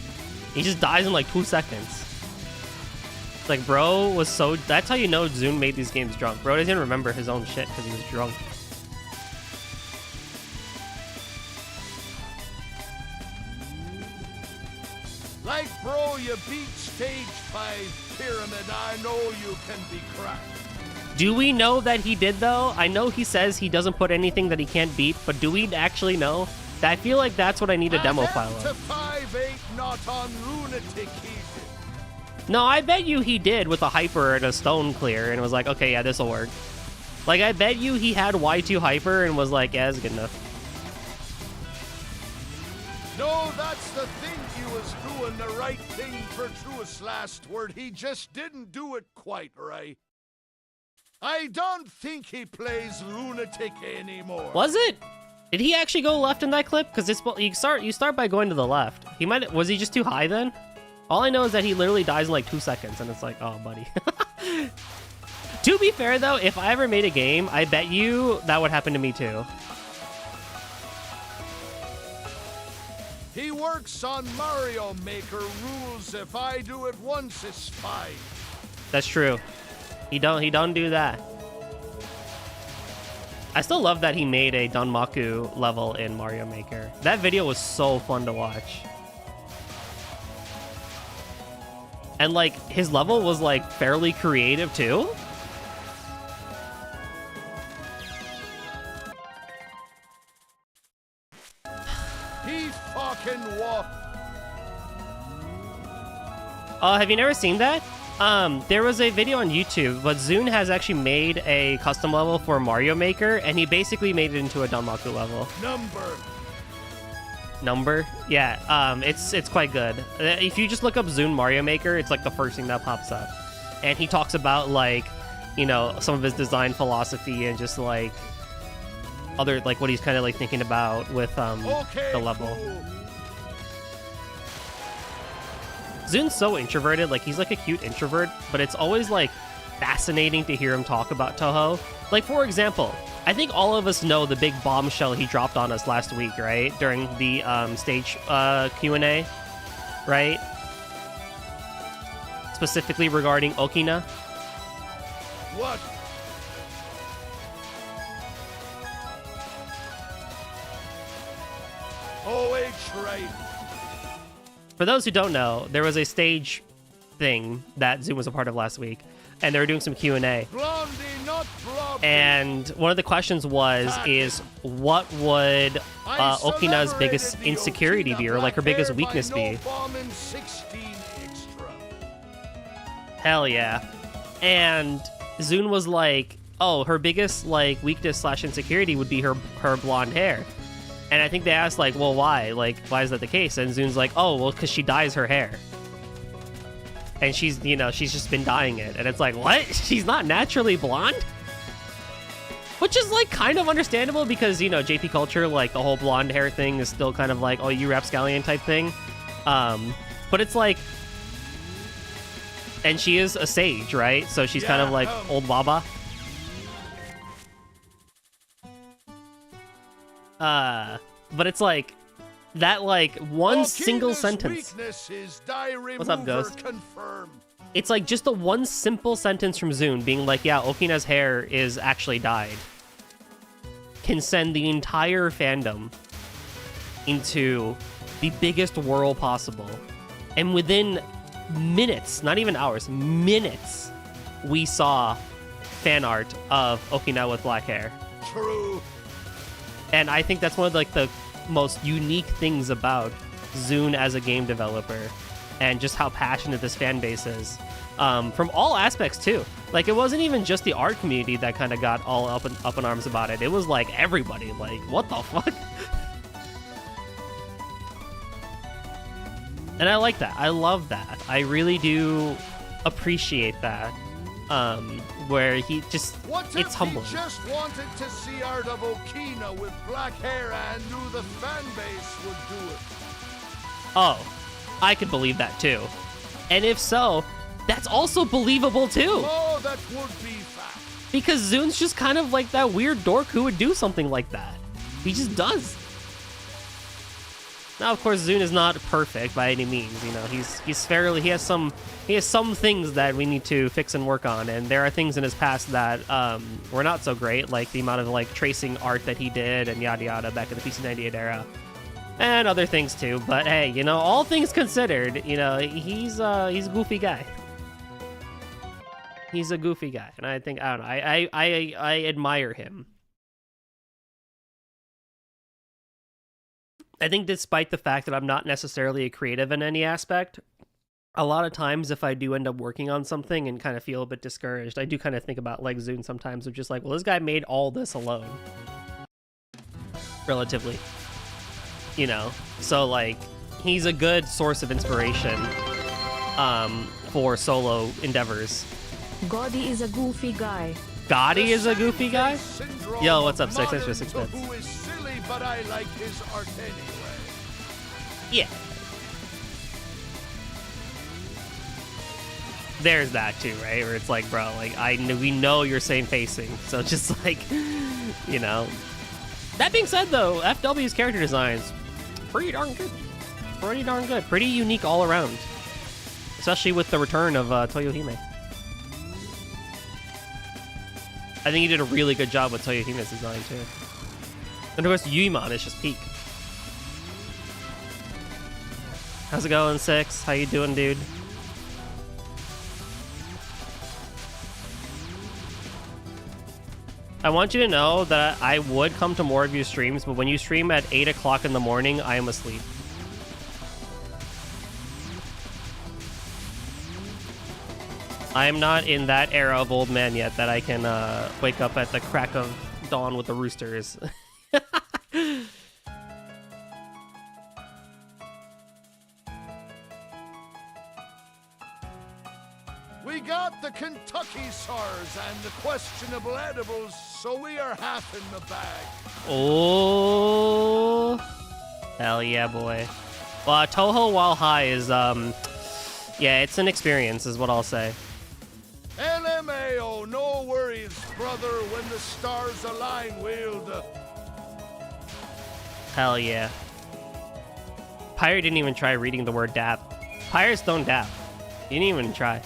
He just dies in like 2 seconds. It's like, bro was so... That's how you know Zune made these games drunk. Bro doesn't even remember his own shit because he was drunk. Like, bro, you beat stage 5 Pyramid. I know you can be cracked. Do we know that he did, though? I know he says he doesn't put anything that he can't beat, but do we actually know? I feel like that's what I need a demo file To of. 5-8, not on Lunatic, he did. No, I bet you he did with a hyper and a stone clear, and it was like, okay, yeah, this'll work. Like, I bet you he had Y2 Hyper and was like, yeah, that's good enough. No, that's the thing. He was doing the right thing for True's last word. He just didn't do it quite right. I don't think he plays lunatic anymore. Was it? Did he actually go left in that clip? Because you start by going to the left. Was he just too high then? All I know is that he literally dies in like 2 seconds, and it's like, oh, buddy. To be fair, though, if I ever made a game, I bet you that would happen to me too. He works on Mario Maker rules. If I do it once, it's fine. That's true. He don't do that. I still love that he made a Danmaku level in Mario Maker. That video was so fun to watch. And like his level was like fairly creative too. He fucking walked. Have you never seen that? There was a video on YouTube, but Zune has actually made a custom level for Mario Maker, and he basically made it into a Danmaku level. Number? Yeah, it's quite good. If you just look up Zune Mario Maker, it's like the first thing that pops up. And he talks about, like, you know, some of his design philosophy and just, like, other, like, what he's kind of, like, thinking about with, the level. Cool. Zune's so introverted, like, he's like a cute introvert, but it's always, like, fascinating to hear him talk about Touhou. Like, for example, I think all of us know the big bombshell he dropped on us last week, right? During the stage Q&A, right? Specifically regarding Okina. What? OH, right. For those who don't know, there was a stage thing that Zoom was a part of last week, and they were doing some Q&A. Blondie, not Blobby. And one of the questions is what would Okina's biggest insecurity be, or like her biggest weakness be? Hell yeah. And Zune was like, oh, her biggest like weakness / insecurity would be her blonde hair. And I think they asked, like, well, why? Like, why is that the case? And Zune's like, oh, well, because she dyes her hair. And she's just been dyeing it. And it's like, what? She's not naturally blonde? Which is, like, kind of understandable because, you know, JP culture, like, the whole blonde hair thing is still kind of like, oh, you rapscallion type thing. But it's like... And she is a sage, right? So she's kind of like old Baba. But it's like that, like one single sentence. What's up, Ghost? Confirmed. It's like just the one simple sentence from Zune being like, yeah, Okina's hair is actually dyed, can send the entire fandom into the biggest whirl possible. And within minutes, not even hours, minutes, we saw fan art of Okina with black hair. True. And I think that's one of like the most unique things about Zune as a game developer, and just how passionate this fan base is, from all aspects too. Like, it wasn't even just the art community that kind of got all up in arms about it. It was like everybody. Like, what the fuck? And I like that. I love that. I really do appreciate that. Where he just, it's humbling. He just wanted to see art of Okina with black hair and knew the fan base would do it. Oh, I could believe that too. And if so, that's also believable too. Oh, that would be fact. Because Zune's just kind of like that weird dork who would do something like that. He just does. Now, of course, Zune is not perfect by any means. You know, he has some things that we need to fix and work on, and there are things in his past that were not so great, like the amount of like tracing art that he did and yada yada back in the PC98 era, and other things too. But hey, you know, all things considered, you know, he's a goofy guy. He's a goofy guy, and I think, I don't know, I admire him. I think despite the fact that I'm not necessarily a creative in any aspect, a lot of times if I do end up working on something and kind of feel a bit discouraged, I do kind of think about like Zune sometimes of just like, well, this guy made all this alone. Relatively. You know? So like, he's a good source of inspiration for solo endeavors. Gotti is a goofy guy. Gotti is a goofy guy? Yo, what's up, Six? Thanks for 6 bits. Who is silly, but I like his art anyway. Yeah. There's that too, right? Where it's like, bro, like we know you're same facing, so just like, you know. That being said, though, FW's character designs pretty darn good. Pretty darn good. Pretty unique all around, especially with the return of Toyohime. I think he did a really good job with Toyohime's design too. And of course, Yuimon is just peak. How's it going, Six? How you doing, dude? I want you to know that I would come to more of your streams, but when you stream at 8 o'clock in the morning, I am asleep. I am not in that era of old man yet that I can wake up at the crack of dawn with the roosters. We got the Kentucky SARS and the questionable edibles, so we are half in the bag. Oh, hell yeah, boy. Well, Toho While High is, yeah, it's an experience, is what I'll say. LMAO, no worries, brother, when the stars align, we'll... Hell yeah. Pyre didn't even try reading the word dap. Pirates don't dap. He didn't even try.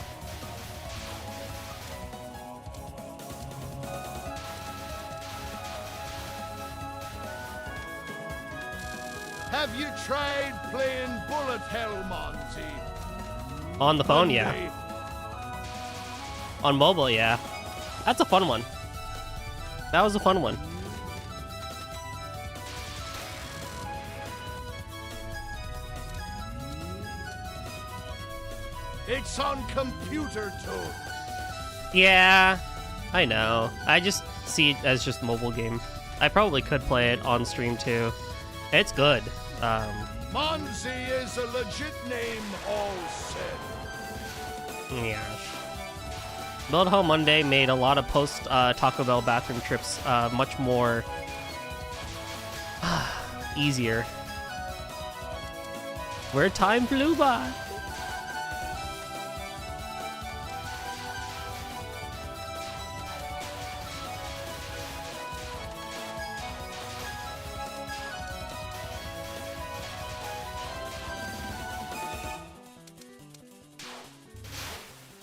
Have you tried playing Bullet Hell, Monty? On the phone, yeah. On mobile, yeah. That's a fun one. That was a fun one. It's on computer too. Yeah, I know. I just see it as just mobile game. I probably could play it on stream too. It's good. Monzi is a legit name, all said. Yeah. Build Home Monday made a lot of post Taco Bell bathroom trips much more easier. Where time flew by.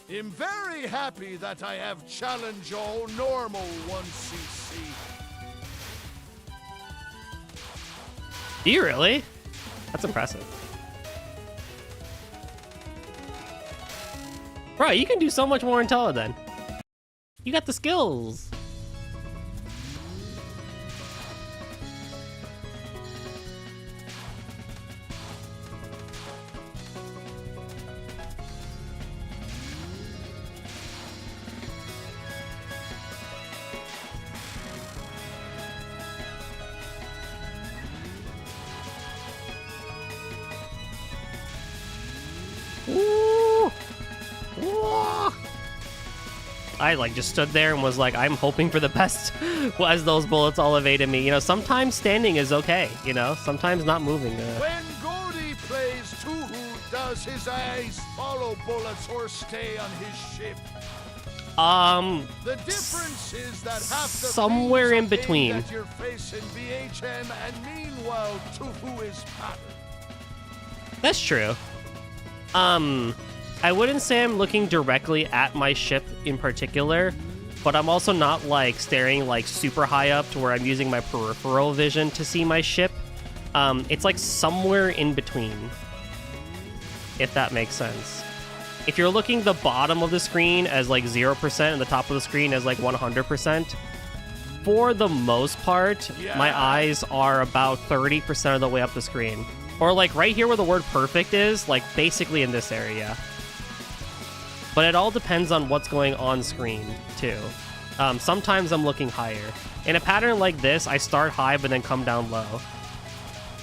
I'm very happy that I have challenge all normal 1cc. Do you really? That's impressive. Bro, you can do so much more in Tele then. You got the skills. I like just stood there and was like, I'm hoping for the best as those bullets all evaded me. You know, sometimes standing is okay, you know, sometimes not moving. When Gordy plays Tuhu, does his eyes follow bullets or stay on his ship? The difference is that half the somewhere in between. That you're facing BHM, and meanwhile Tuhu is patterned. That's true. I wouldn't say I'm looking directly at my ship in particular, but I'm also not like staring like super high up to where I'm using my peripheral vision to see my ship. It's like somewhere in between, if that makes sense. If you're looking the bottom of the screen as like 0% and the top of the screen as like 100%, for the most part, my eyes are about 30% of the way up the screen. Or like right here where the word perfect is, like basically in this area. but it all depends on what's going on screen too. Sometimes I'm looking higher. In a pattern like this, I start high but then come down low.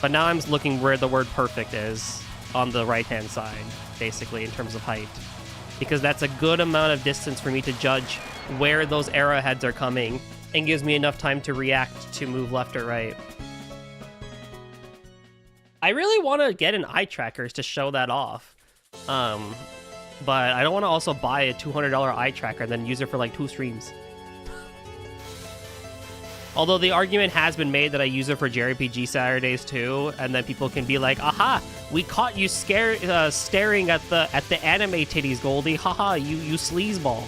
But now I'm looking where the word perfect is on the right-hand side, basically, in terms of height. Because that's a good amount of distance for me to judge where those arrowheads are coming and gives me enough time to react to move left or right. I really want to get an eye tracker to show that off. But I don't want to also buy a $200 eye tracker and then use it for like 2 streams. Although the argument has been made that I use it for JRPG Saturdays too, and then people can be like, "Aha, we caught you staring at the anime titties, Goldie. Haha, you sleazeball."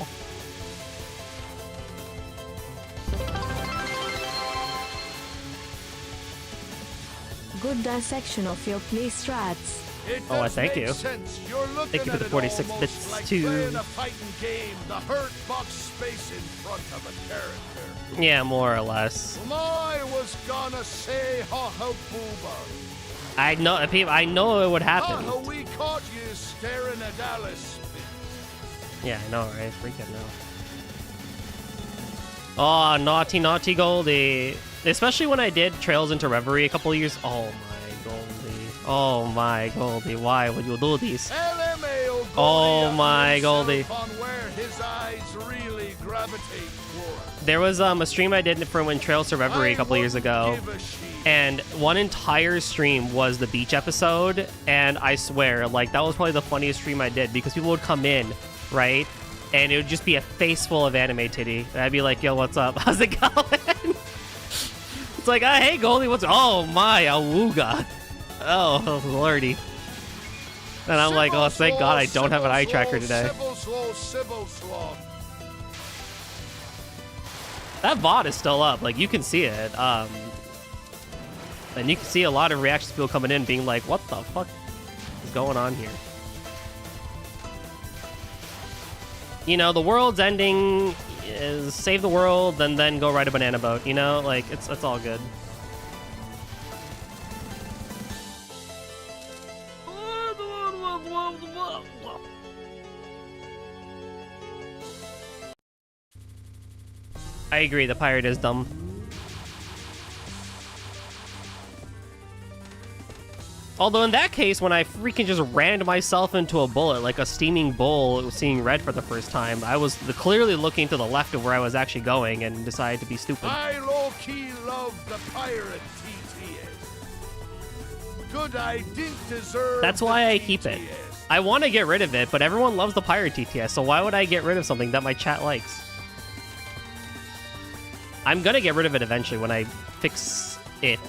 Good dissection of your play strats. Oh, thank you. Thank you for the 46 bits, like too. playing a fighting game, the hurt box space in front of a character. Yeah, more or less. I was gonna say ha ha booba. I know it would happen. Ha we caught you staring at Alice. Yeah, I know, right? Freaking no. Oh, naughty, naughty Goldie. Especially when I did Trails into Reverie a couple of years. Oh my Goldie. Oh my Goldie. Why would you do this? LMAO Oh my Goldie. on where his eyes really gravitate toward. There was a stream I did for when Trails to Reverie a couple years ago. And one entire stream was the beach episode. And I swear, like, that was probably the funniest stream I did because people would come in, right? And it would just be a face full of anime titty. And I'd be like, yo, what's up? How's it going? It's like, hey, Goldie, what's... Oh, my, awooga. Oh, lordy. And I'm like, oh, thank God I don't have an eye tracker today. That VOD is still up. Like, you can see it. And you can see a lot of reactions people coming in being like, what the fuck is going on here? You know, the world's ending... is save the world and then go ride a banana boat, you know? Like, it's all good. I agree, the pirate is dumb. Although in that case, when I freaking just rammed myself into a bullet, like a steaming bowl, seeing red for the first time, I was clearly looking to the left of where I was actually going and decided to be stupid. I low-key love the pirate TTS. Good, I didn't deserve. That's why I keep it. I want to get rid of it, but everyone loves the pirate TTS, so why would I get rid of something that my chat likes? I'm gonna get rid of it eventually when I fix it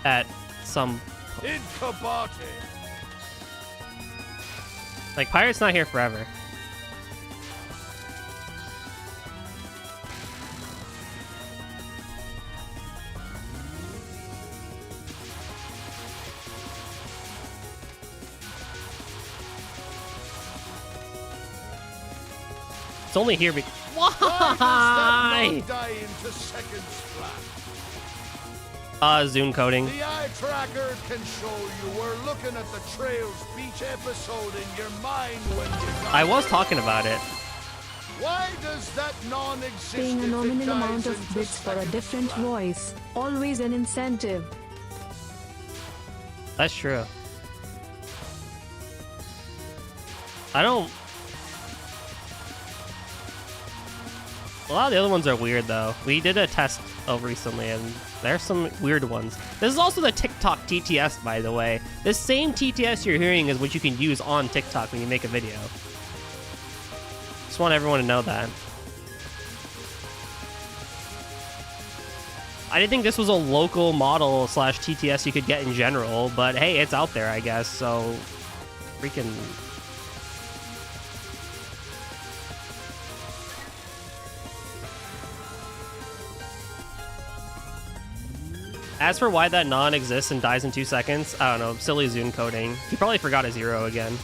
at some... Like, pirate's not here forever. It's only here because... Why? Zoom coding. The eye tracker can show you we're looking at the Trails Beach episode in your mind when you... I was talking about it. Why does that non-existent... Paying a nominal amount of bits for a different voice. Always an incentive. That's true. I don't... A lot of the other ones are weird, though. We did a test recently, and there's some weird ones. This is also the TikTok TTS, by the way. This same TTS you're hearing is what you can use on TikTok when you make a video. Just want everyone to know that. I didn't think this was a local model slash TTS you could get in general, but hey, it's out there, I guess, so... Freaking... As for why that non exists and dies in 2 seconds, I don't know, silly Zoom coding. He probably forgot a zero again.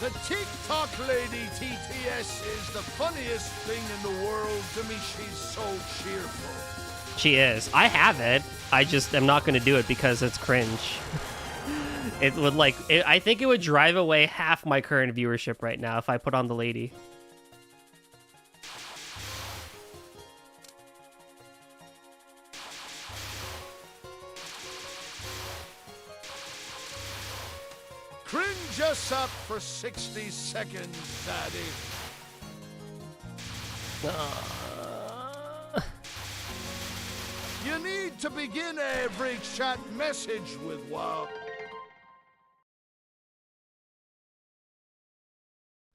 The TikTok lady TTS is the funniest thing in the world to me. She's so cheerful. She is. I have it. I just am not going to do it because it's cringe. It would I think it would drive away half my current viewership right now if I put on the lady. Cringe us up for 60 seconds, Daddy. You need to begin every chat message with wow.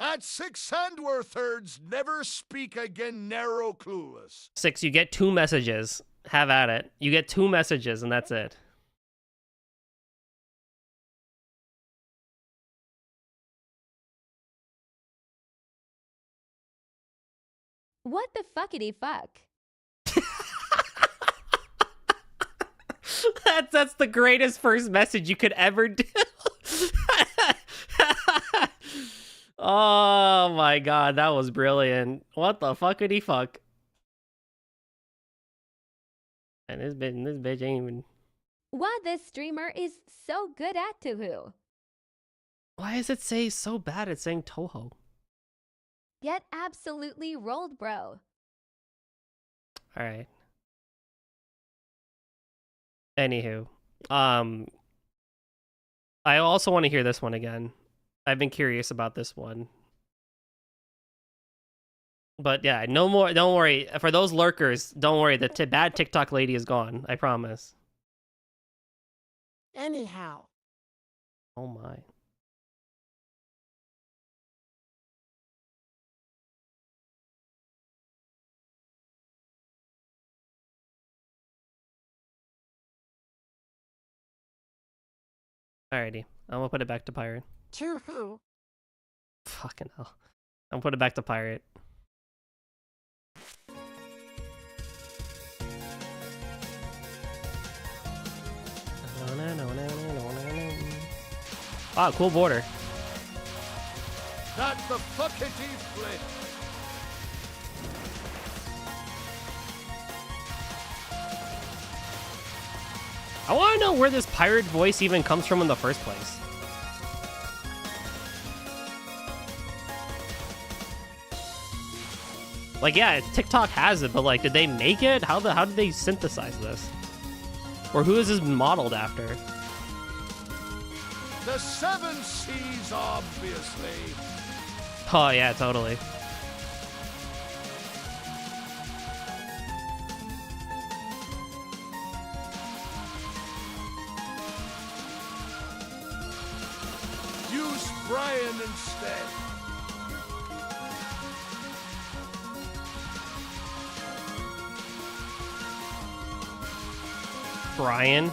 At 6 and we're thirds, never speak again, narrow clueless. 6, you get 2 messages. Have at it. You get 2 messages and that's it. What the fuckity fuck? That's the greatest first message you could ever do. Oh my god, that was brilliant. What the fuckity fuck? And this bitch ain't even... What this streamer is so good at Tuhu. Why does it say so bad at saying Toho? Get absolutely rolled, bro. Alright. Anywho. I also want to hear this one again. I've been curious about this one. But yeah, no more. Don't worry. For those lurkers, don't worry. The bad TikTok lady is gone. I promise. Anyhow. Oh my. Alrighty. I'm gonna put it back to pirate. To who? Fucking hell. I'm gonna put it back to pirate. Ah, cool border. Not the fuckity flip. I want to know where this pirate voice even comes from in the first place. Like, yeah, TikTok has it, but like, did they make it? How did they synthesize this? Or who is this modeled after? The 7 C's, obviously. Oh yeah, totally. Use Brian instead. Brian.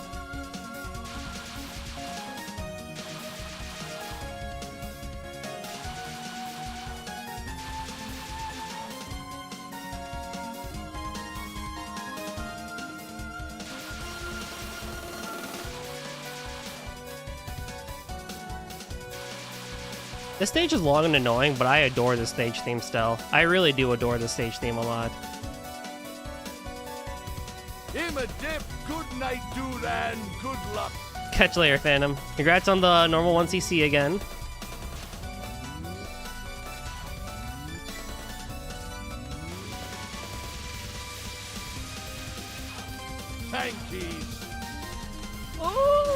This stage is long and annoying, but I adore the stage theme still. I really do adore the stage theme a lot. Him a dip, good night, dude, and good luck. Catch you later, Phantom. Congrats on the normal 1cc again. Tankies. Oh!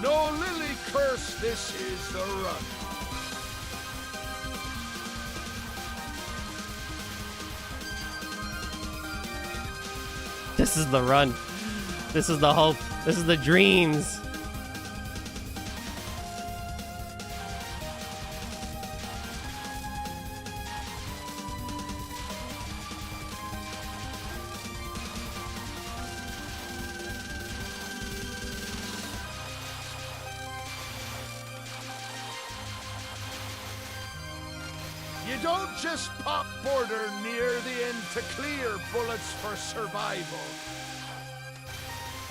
No lily curse, this is the run. This is the run. This is the hope. This is the dreams. You don't just pop border near the end to clear bullets for survival.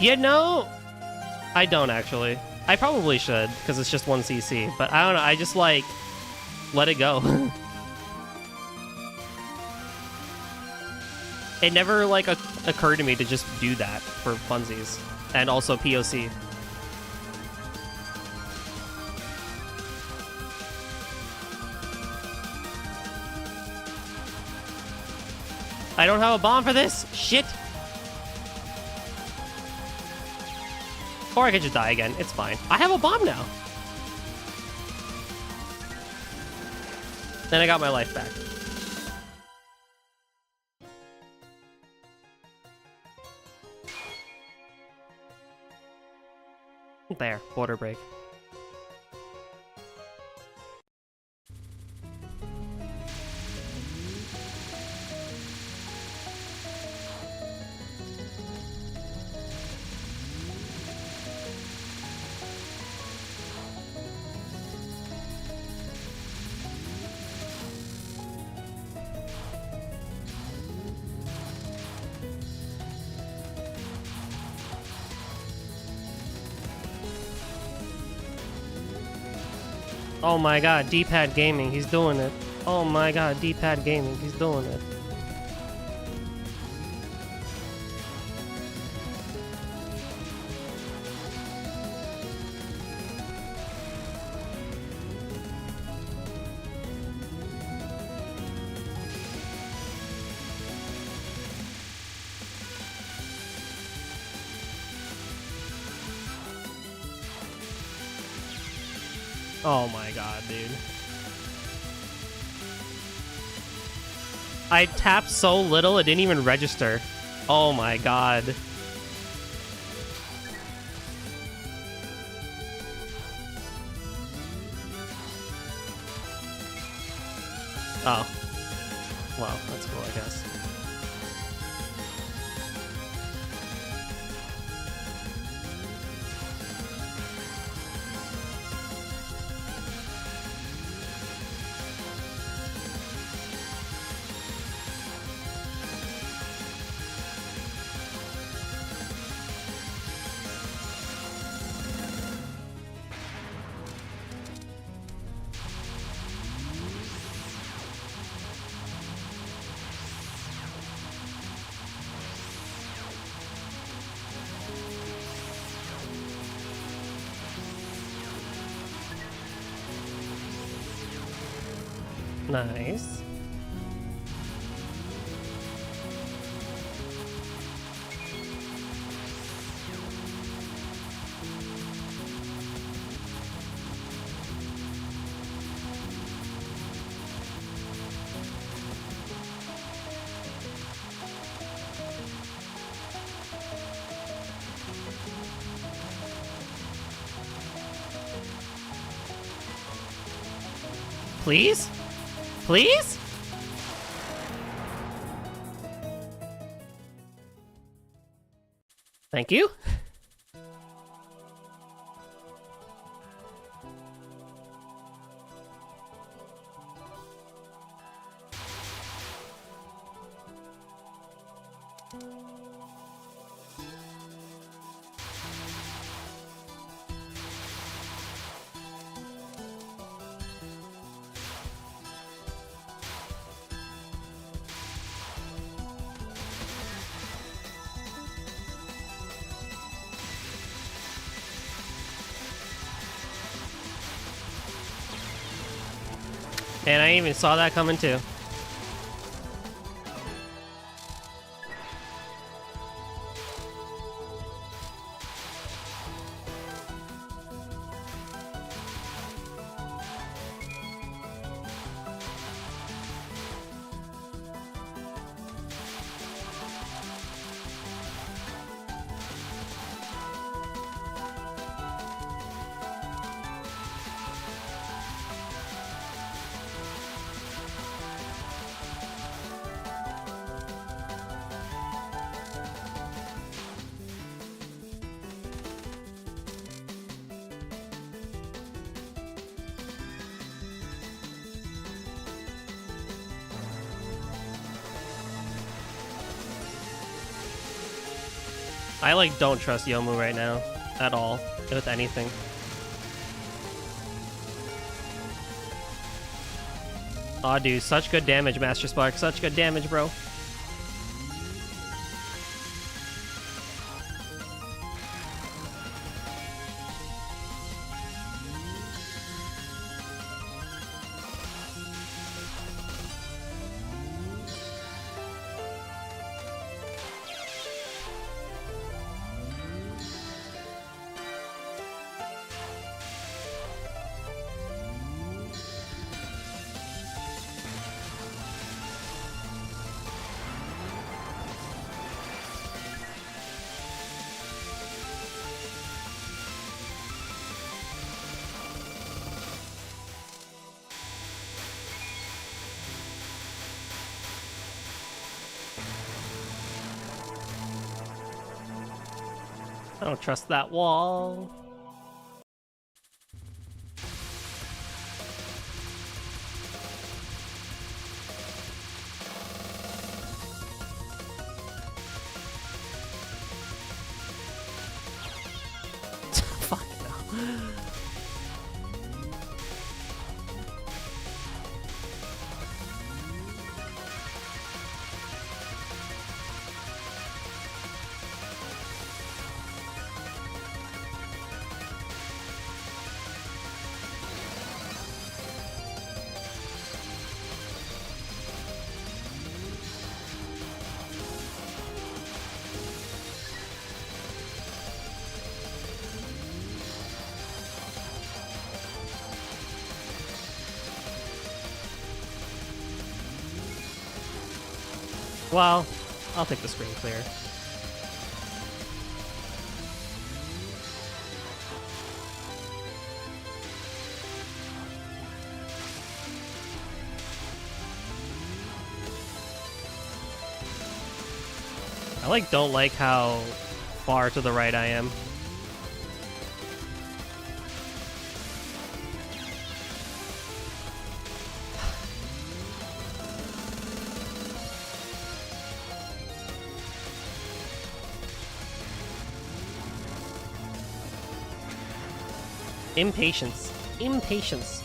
You know, I don't actually. I probably should, because it's just 1 CC, but I don't know, I just like, let it go. It never like occurred to me to just do that for funsies, and also POC. I don't have a bomb for this! Shit! Or I could just die again. It's fine. I have a bomb now! Then I got my life back. There. Border break. Oh my god, D-pad gaming, he's doing it. Oh my god, D-pad gaming, he's doing it. Oh my god, dude. I tapped so little, it didn't even register. Oh my god. Oh. Well, that's cool, I guess. Nice. Please? Please? Thank you. And I even saw that coming too. I like don't trust Yomu right now at all with anything. Aw, dude, such good damage, Master Spark. Such good damage, bro. I don't trust that wall. Fuck no. Well, I'll take the screen clear. I don't like how far to the right I am. Impatience. Impatience.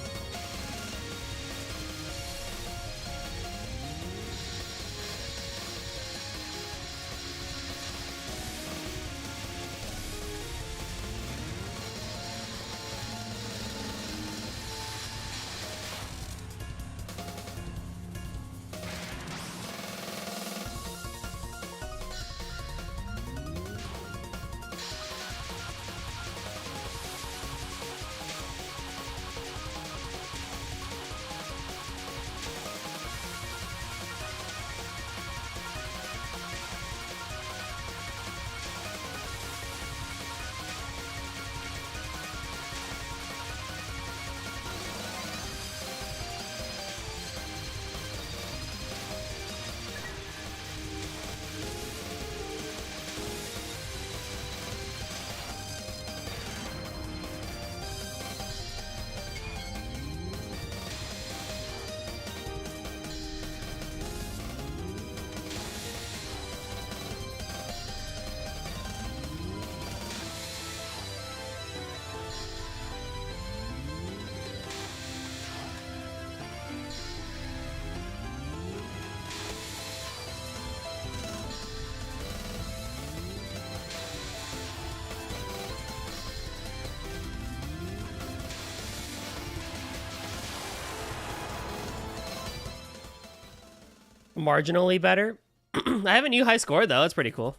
Marginally better. I have a new high score though. It's pretty cool.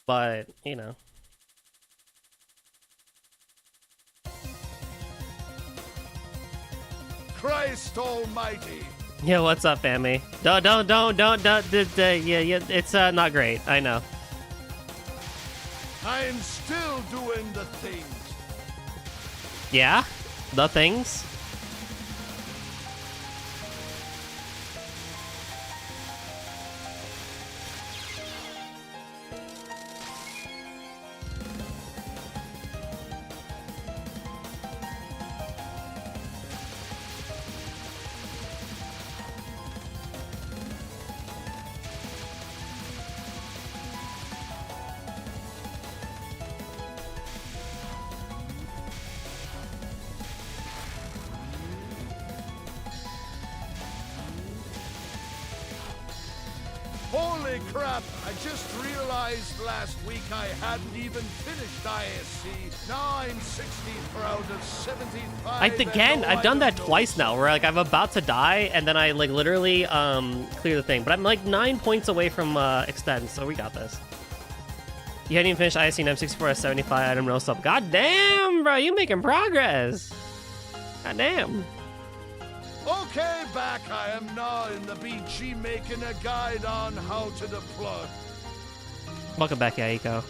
But, you know. Christ almighty! Yeah, what's up, family? Don't, yeah, it's not great. I know. I'm still doing the things. Yeah? The things? Holy crap! I just realized last week I hadn't even finished ISC. Now I'm 60th out of 75. I've done that twice now, where like I'm about to die, and then I like literally clear the thing. But I'm like 9 points away from extend, so we got this. You hadn't even finished ISC and M64 at 75 item no sub. God damn, bro, you making progress. God damn. Okay, back I am now in the BG making a guide on how to deploy. Welcome back, Yaiko.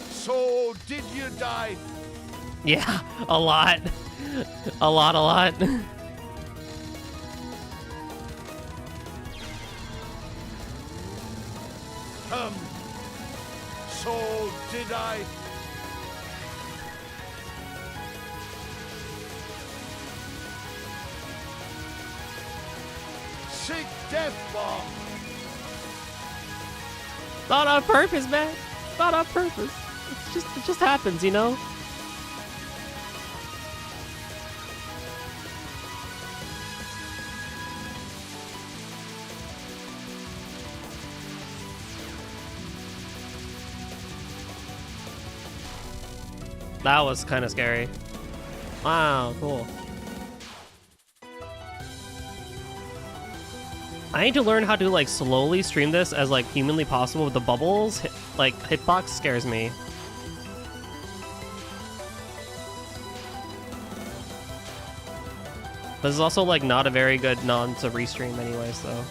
So, did you die? Yeah, a lot. A lot. So, did I? Sick death bomb. Not on purpose, man. Not on purpose. It just happens, you know? That was kind of scary. Wow, cool. I need to learn how to like slowly stream this as like humanly possible with the bubbles. Like hitbox scares me. This is also like not a very good non to restream anyways though.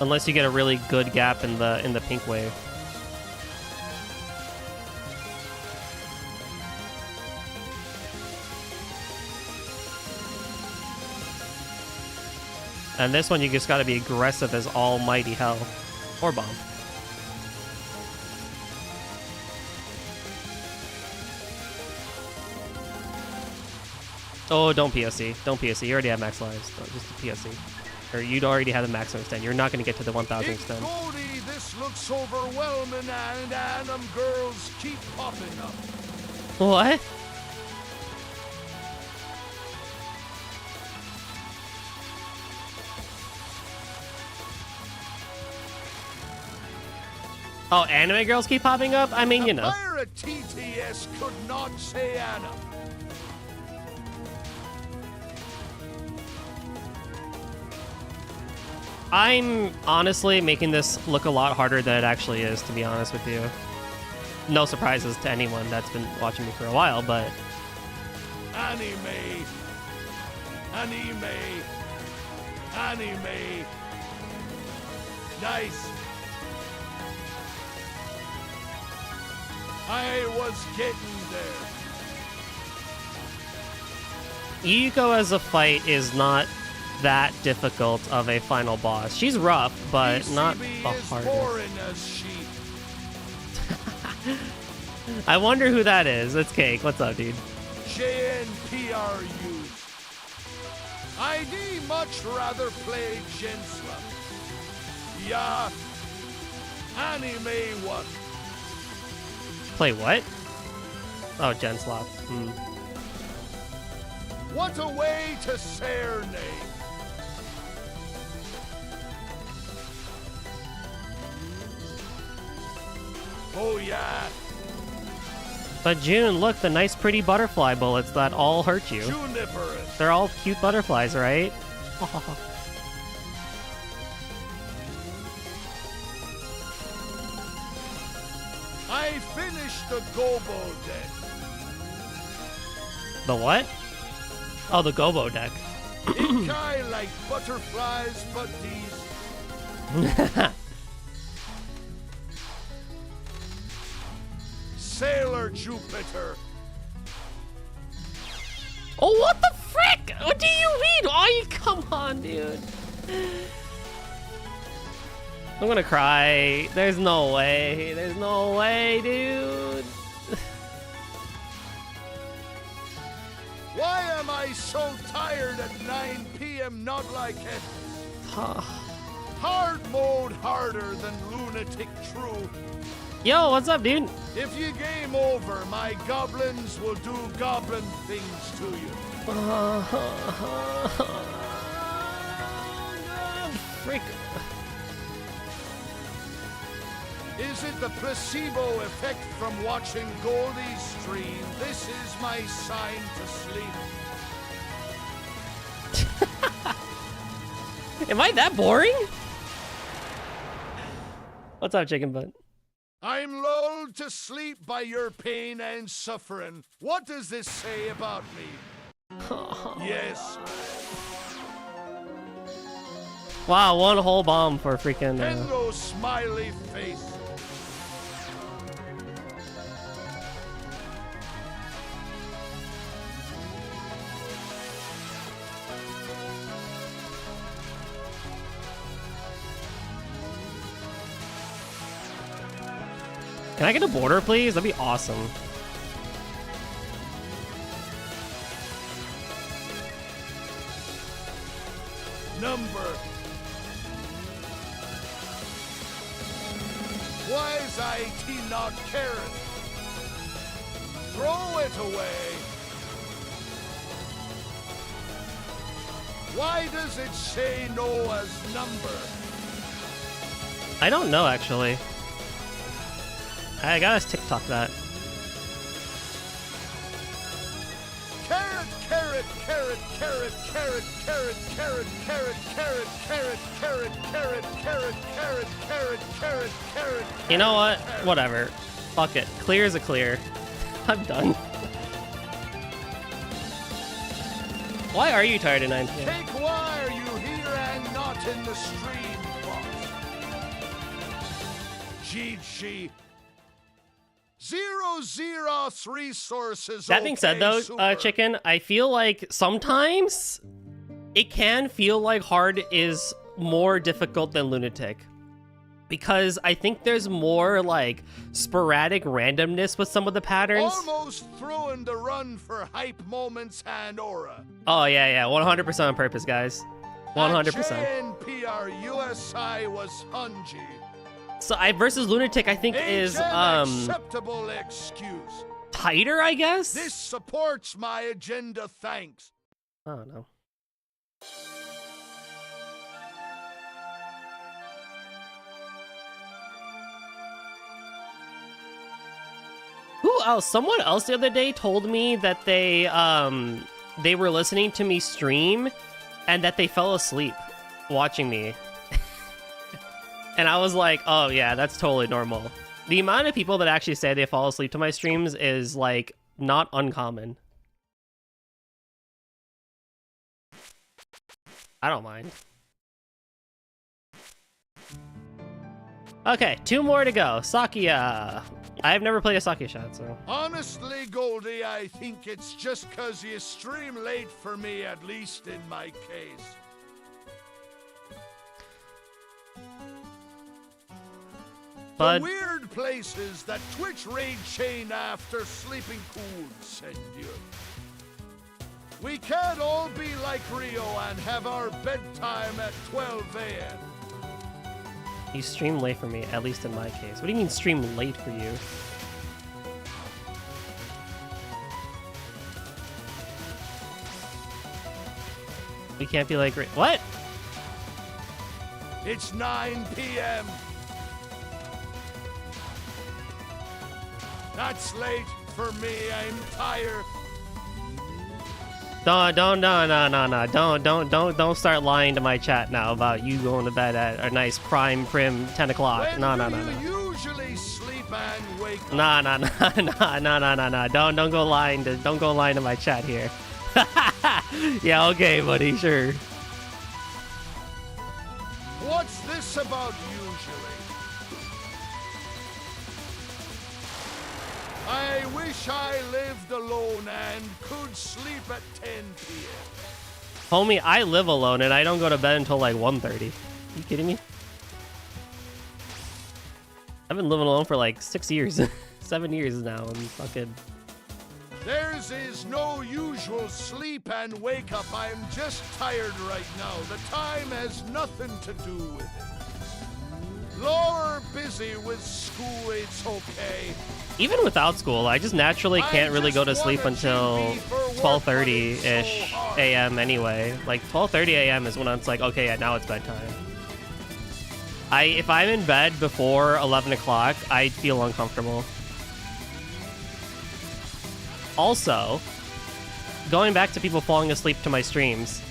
Unless you get a really good gap in the pink wave. And this one you just gotta be aggressive as almighty hell. Or bomb. Oh, don't PSC. Don't PSC. You already have max lives. Don't, just PSC. Or you'd already have the maximum extend. You're not going to get to the 1,000 extend. Goldie, this looks overwhelming, and girls keep popping up. What? Oh, anime girls keep popping up? I mean, you know. Pirate TTS could not say Anna. I'm honestly making this look a lot harder than it actually is, to be honest with you. No surprises to anyone that's been watching me for a while, but... Anime. Nice. I was getting there. Yuko as a fight is not that difficult of a final boss. She's rough, but PCB not the is hardest. boring as sheep. I wonder who that is. It's Cake. What's up, dude? JNPRU. I'd much rather play Gensla. Yeah. Anime what? Play what? Oh, Genslop. What a way to say her name. Oh yeah. But June, look, the nice pretty butterfly bullets that all hurt you. Juniperous. They're all cute butterflies, right? I finished the Gobo deck. The what? Oh, the Gobo deck. Ikai like butterflies, but these Sailor Jupiter. Oh, what the frick? What do you mean? Oh, you come on, dude. I'm gonna cry. There's no way. There's no way, dude. Why am I so tired at 9 p.m. not like it? Hard mode harder than lunatic true. Yo, what's up, dude? If you game over, my goblins will do goblin things to you. Freak. Is it the placebo effect from watching Goldie stream? This is my sign to sleep. Am I that boring? What's up, chicken butt? I'm lulled to sleep by your pain and suffering. What does this say about me? Yes. Wow, one whole bomb for freaking. Hello, smiley face. Can I get a border, please? That'd be awesome. Number. Why is IT not caring? Throw it away. Why does it say no as number? I don't know, actually. I gotta TikTok that. Carrot, carrot, carrot, carrot, carrot, carrot, carrot, carrot, carrot, carrot, carrot, carrot, carrot, carrot, carrot, carrot, carrot. You know what? Whatever. Fuck it. Clear is a clear. I'm done. Why are you tired at 9 p.m.? Take why are you here and not in the stream box? GG. 003 sources. That being said, though, super. chicken, I feel like sometimes it can feel like hard is more difficult than lunatic. Because I think there's more, like, sporadic randomness with some of the patterns. Almost throwing the run for hype moments and aura. Oh, yeah, 100% on purpose, guys. 100%. JNPR was hungy. So I versus lunatic, I think, is, acceptable excuse. tighter, I guess? This supports my agenda, thanks. I don't know. Who else? Someone else the other day told me that they were listening to me stream and that they fell asleep watching me. And I was like, oh yeah, that's totally normal. The amount of people that actually say they fall asleep to my streams is, like, not uncommon. I don't mind. Okay, 2 more to go. Sakia. I've never played a Sakia shot, so... Honestly, Goldie, I think it's just 'cause you stream late for me, at least in my case. But... the weird places that Twitch raid chain after sleeping cool send you. We can't all be like Rio and have our bedtime at 12 a.m. You stream late for me, at least in my case. What do you mean stream late for you? We can't be like... What? It's 9 p.m. That's late for me. I'm tired. Don't start lying to my chat now about you going to bed at a nice prime prim 10 o'clock. When do you usually sleep and wake up? Nah. Don't go lying to my chat here. Yeah, okay, buddy, sure. What's this about usually? I wish I lived alone and could sleep at 10 p.m. Homie, I live alone and I don't go to bed until like 1:30. You kidding me? I've been living alone for like 6 years. 7 years now. I'm fucking... Theirs is no usual sleep and wake up. I'm just tired right now. The time has nothing to do with it. You're busy with school, it's okay. Even without school, I just naturally can't really go to sleep until 12:30-ish a.m. anyway. Like 12:30 a.m. is when it's like, okay, yeah, now it's bedtime. If I'm in bed before 11 o'clock, I feel uncomfortable. Also, going back to people falling asleep to my streams,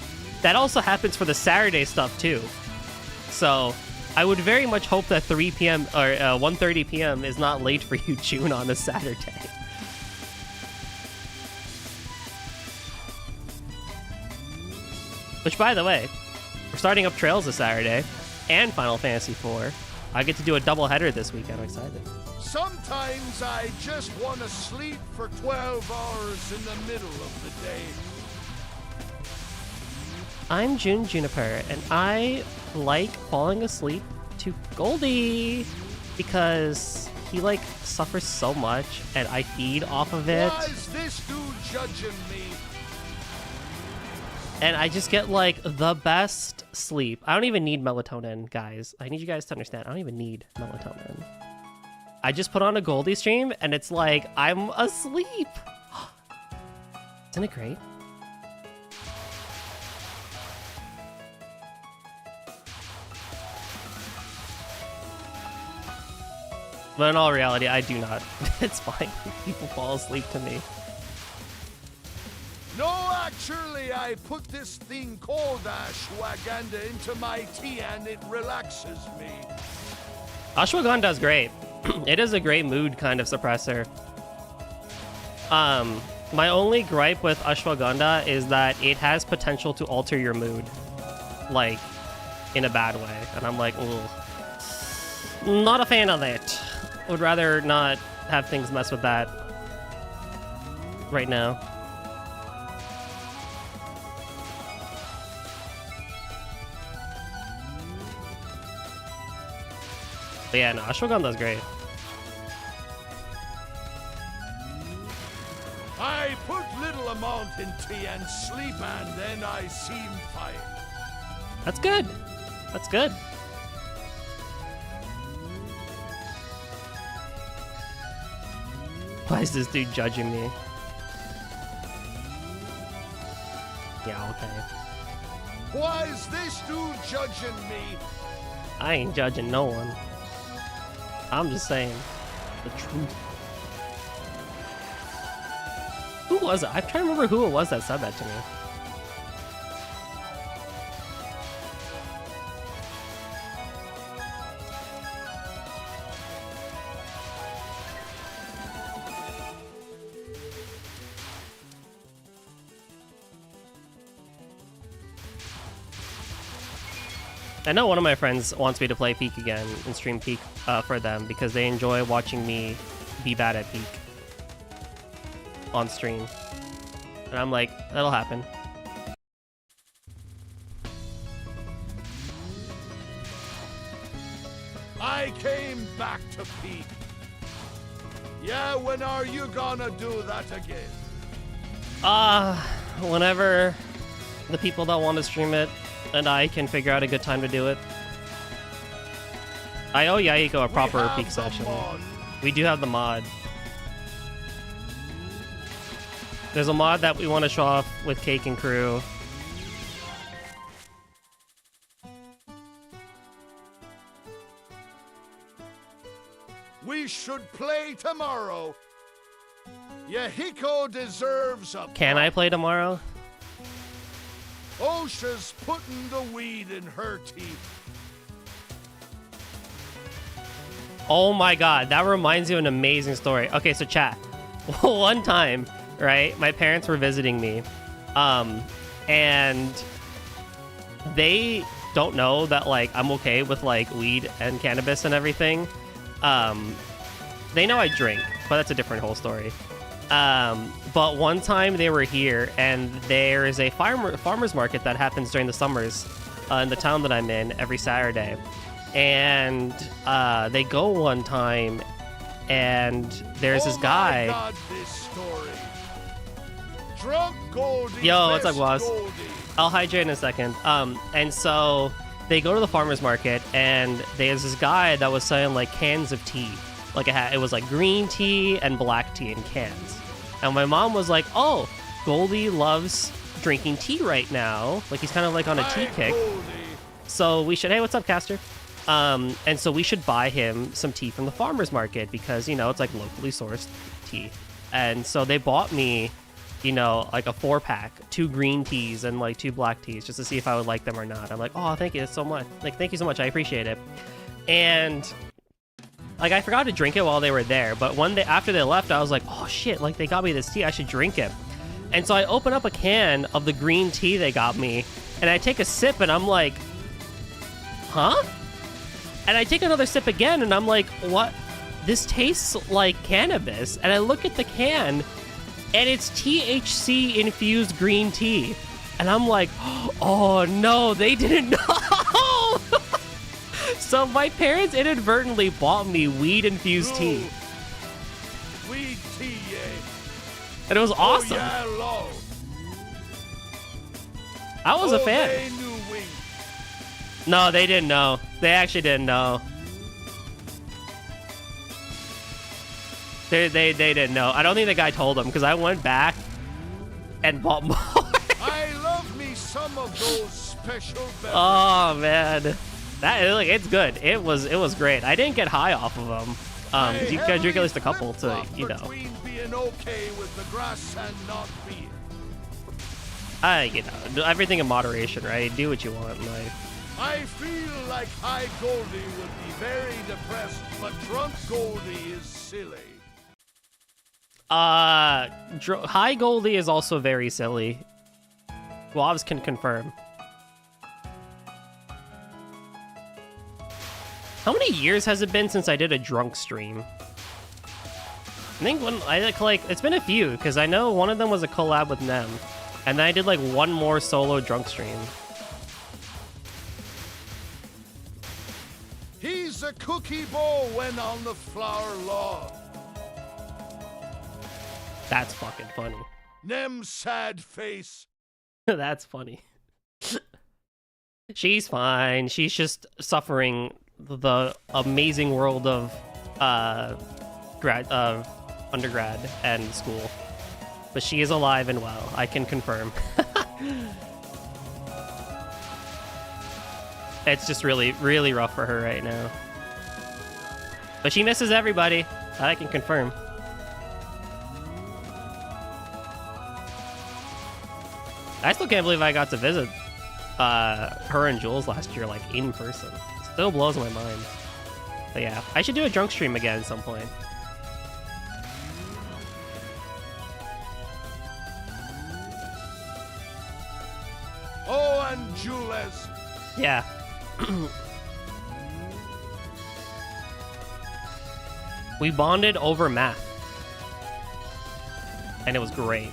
that also happens for the Saturday stuff too. So I would very much hope that 3 p.m. or 1:30 p.m. is not late for you, June, on a Saturday. Which, by the way, we're starting up Trails this Saturday and Final Fantasy IV. I get to do a double header this weekend. I'm excited. Sometimes I just want to sleep for 12 hours in the middle of the day. I'm June Juniper, and I like falling asleep to Goldie because he like suffers so much, and I feed off of it. Why is this dude judging me? And I just get like the best sleep. I don't even need melatonin, guys. I need you guys to understand. I don't even need melatonin. I just put on a Goldie stream, and it's like I'm asleep. Isn't it great? But in all reality, I do not. It's fine. People fall asleep to me. No, actually, I put this thing called ashwagandha into my tea and it relaxes me. Ashwagandha is great. It is a great mood kind of suppressor. My only gripe with ashwagandha is that it has potential to alter your mood, like in a bad way. And I'm like, ugh. Not a fan of it. Would rather not have things mess with that right now. But yeah, no, ashwagandha's great. I put little amount in tea and sleep and then I seem fine. That's good. That's good. Why is this dude judging me? Yeah, okay. Why is this dude judging me? I ain't judging no one. I'm just saying the truth. Who was it? I'm trying to remember who it was that said that to me. I know one of my friends wants me to play Peak again and stream Peak for them because they enjoy watching me be bad at Peak on stream. And I'm like, that'll happen. I came back to Peak. Yeah, when are you gonna do that again? Whenever the people that want to stream it and I can figure out a good time to do it. I owe Yahiko a proper Peak session. We do have the mod. There's a mod that we want to show off with Cake and Crew. We should play tomorrow. Yahiko deserves a... Can I play tomorrow? OSHA's putting the weed in her teeth. Oh my god, that reminds you of an amazing story. Okay, so chat. One time, right, my parents were visiting me, and they don't know that, like, I'm okay with, like, weed and cannabis and everything. They know I drink, but that's a different whole story. But one time they were here, and there is a farmer's market that happens during the summers in the town that I'm in every Saturday. And they go one time, and there's this guy. Oh my God, this story. Drunk Goldie. Yo, what's up, best Waz? Goldie. I'll hydrate in a second. And so they go to the farmer's market, and there's this guy that was selling like cans of tea. Like it was like green tea and black tea in cans. And my mom was like, "Oh, Goldie loves drinking tea right now. Like he's kind of like on a tea kick. So we should, hey, what's up, Caster? And so we should buy him some tea from the farmer's market because, you know, it's like locally sourced tea." And so they bought me, you know, like a 4-pack, 2 green teas and like 2 black teas just to see if I would like them or not. I'm like, "Oh, thank you so much. Like, thank you so much. I appreciate it." And like, I forgot to drink it while they were there, but one day after they left, I was like, "Oh shit, like they got me this tea, I should drink it." And so I open up a can of the green tea they got me, and I take a sip, and I'm like, "Huh?" And I take another sip again, and I'm like, "What? This tastes like cannabis." And I look at the can, and it's THC-infused green tea. And I'm like, "Oh no, they didn't know." So my parents inadvertently bought me weed-infused tea. Weed tea, yeah. And it was awesome. Oh, yeah, Lord. I was a Oh, fan. they knew weed. No, they didn't know. They actually didn't know. They didn't know. I don't think the guy told them because I went back and bought more. I love me some of those special beverages. Oh man, that like it's good. It was great. I didn't get high off of them. 'Cause you gotta drink at least a couple to, you know. Between being okay with the grass and not being. You know, everything in moderation, right? Do what you want in life. I feel like High Goldie would be very depressed, but Drunk Goldie is silly. High Goldie is also very silly. Wobbs can confirm. How many years has it been since I did a drunk stream? I think when I like it's been a few because I know one of them was a collab with Nem, and then I did like one more solo drunk stream. He's a cookie bowl when on the flower lawn. That's fucking funny. Nem sad face. That's funny. She's fine. She's just suffering the amazing world of undergrad and school. But she is alive and well, I can confirm. It's just really, really rough for her right now. But she misses everybody, I can confirm. I still can't believe I got to visit her and Jules last year, like, in person. It still blows my mind. But yeah, I should do a drunk stream again at some point. Oh, and Jules. Yeah. We bonded over math. And it was great.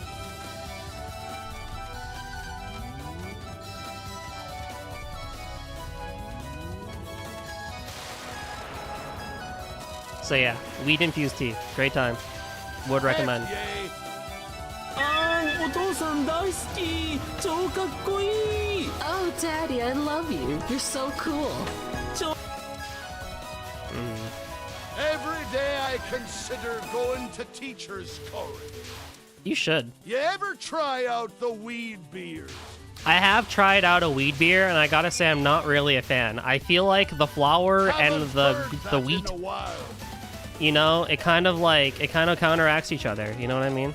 So yeah, weed infused tea. Great time. Would recommend. Heck yay. お父さん大好き超かっこいい Oh, Daddy, I love you. You're so cool. Every day I consider going to teacher's college. You should. You ever try out the weed beers? I have tried out a weed beer, and I gotta say I'm not really a fan. I feel like the flour and Haven't the heard that wheat, in a while. you know, it kind of counteracts each other. You know what I mean?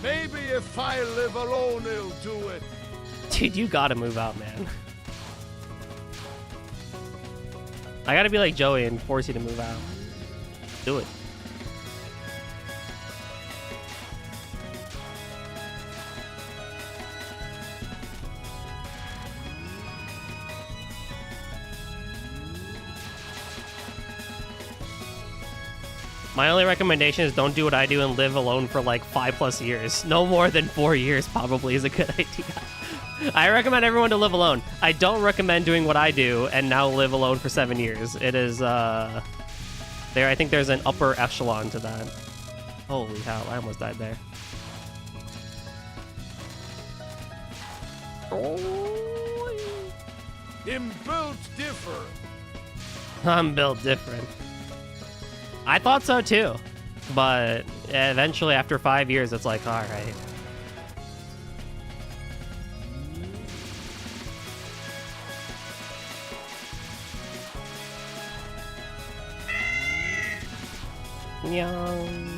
Maybe if I live alone, he'll do it. Dude, you gotta move out, man. I gotta be like Joey and force you to move out. Do it. My only recommendation is don't do what I do and live alone for like 5+ years. No more than 4 years probably is a good idea. I recommend everyone to live alone. I don't recommend doing what I do and now live alone for 7 years. It is, I think there's an upper echelon to that. Holy hell, I almost died there. Him built differ. I'm built different. I thought so too, but eventually after 5 years, it's like, all right. Young.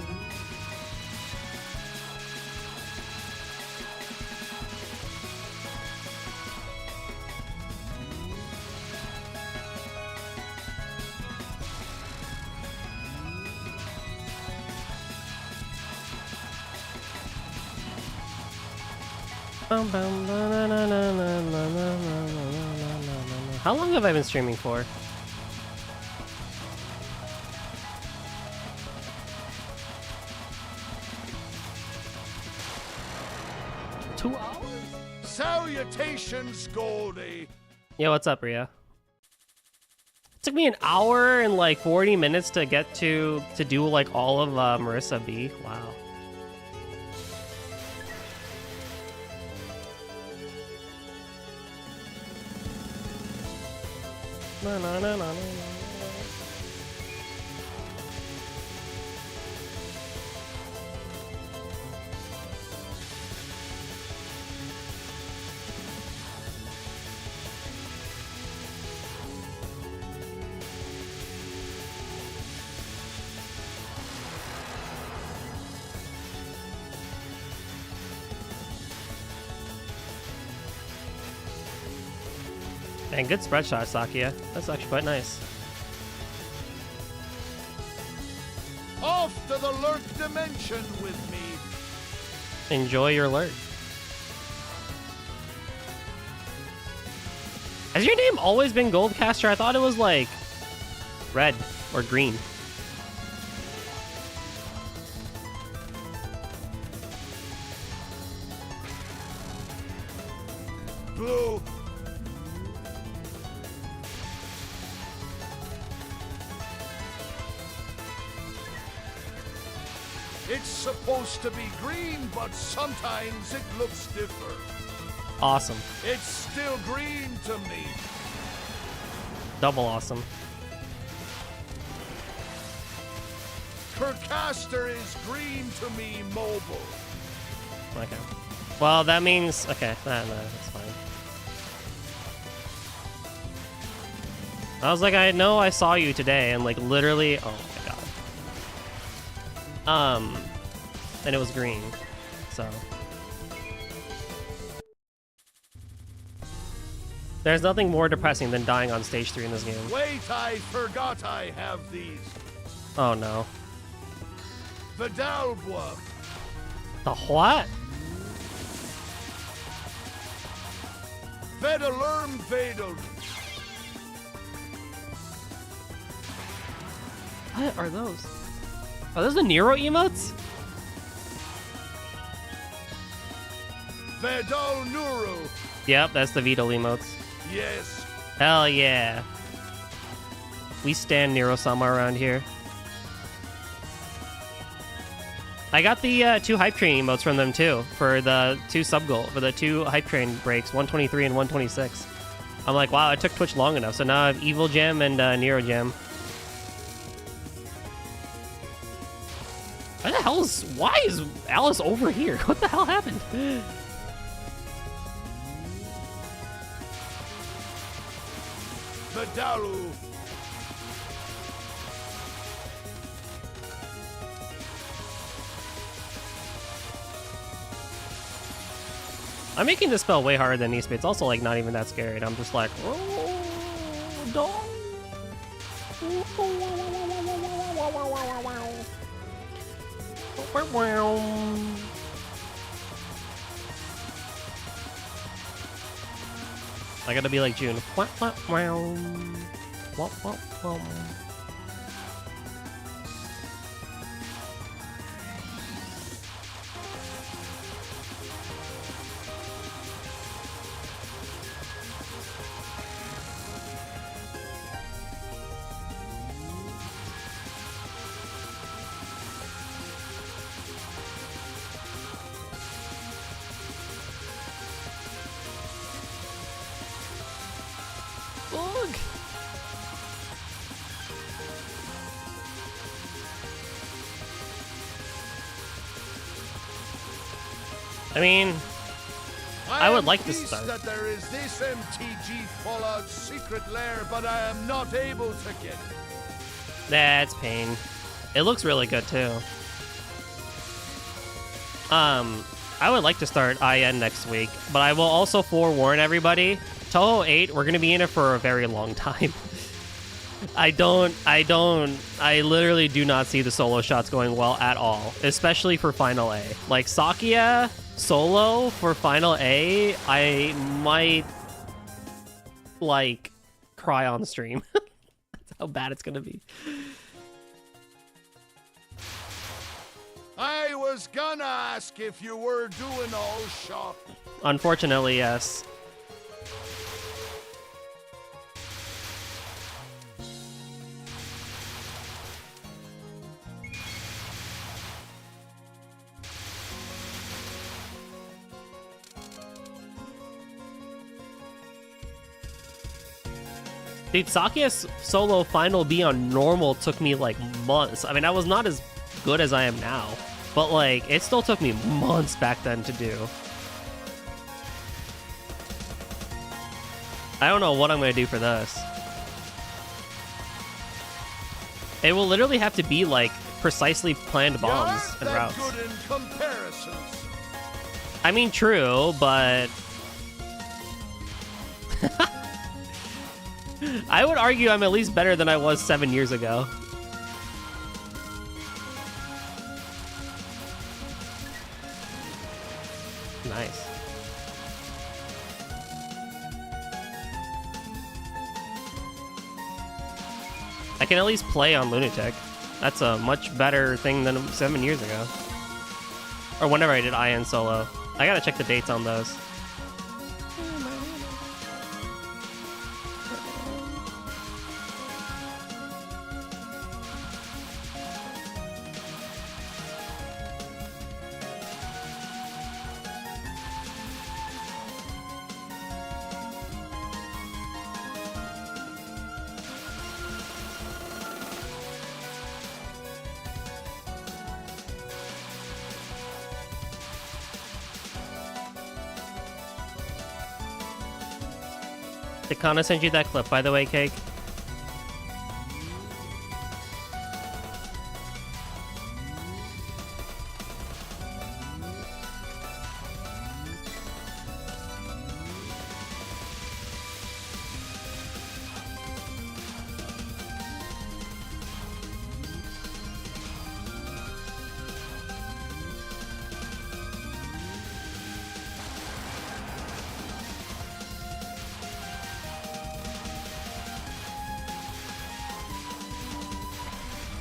How long have I been streaming for? Salutations, Goldie. Yeah, what's up, Ria? It took me an hour and like 40 minutes to get to do like all of Marissa B. Wow. Na, na, na, na, na, na. And good spread shot, Sakia. That's actually quite nice. Off to the lurk dimension with me. Enjoy your lurk. Has your name always been Goldcaster? I thought it was like red or green. Blue. It's supposed to be green, but sometimes it looks different. Awesome. It's still green to me. Double awesome. Kercaster is green to me, mobile. Okay. Well, that means... Okay, no, that's fine. I was like, I know I saw you today, and like literally... Oh my god. And it was green, so... There's nothing more depressing than dying on stage 3 in this game. Wait, I forgot I have these. Oh no. Vidalbois. The what? Vedalerm Vedel. What are those? Are those the Nero emotes? Vedal Nuru. Yep, that's the Vito emotes. Yes. Hell yeah. We stand Nero-sama around here. I got the 2 hype train emotes from them too, for the 2 sub goal, for the 2 hype train breaks, 123 and 126. I'm like, wow, it took Twitch long enough, so now I have Evil Gem and Nero Gem. Why is Alice over here? What the hell happened? Vidalu. I'm making this spell way harder than needs to be. It's also like not even that scary. And I'm just like, oh, don't. I gotta be like June. I mean, I would am like to pleased start. that there is this MTG Fallout secret lair, but I am not able to get it. That's pain. It looks really good too. I would like to start IN next week, but I will also forewarn everybody, Toho 8, we're gonna be in it for a very long time. I literally do not see the solo shots going well at all, especially for Final A. Like, Sakia solo for Final A, I might, like, cry on stream. That's how bad it's gonna be. I was gonna ask if you were doing all shop. Unfortunately, yes. Dude, Sakia's solo Final B on normal took me like months. I mean, I was not as good as I am now, but like, it still took me months back then to do. I don't know what I'm gonna do for this. It will literally have to be like precisely planned bombs and You're routes. good in comparisons. I mean, true, but I would argue I'm at least better than I was 7 years ago. Nice. I can at least play on Lunatic. That's a much better thing than 7 years ago. Or whenever I did IN solo. I gotta check the dates on those. Did Kana send you that clip, by the way, Cake?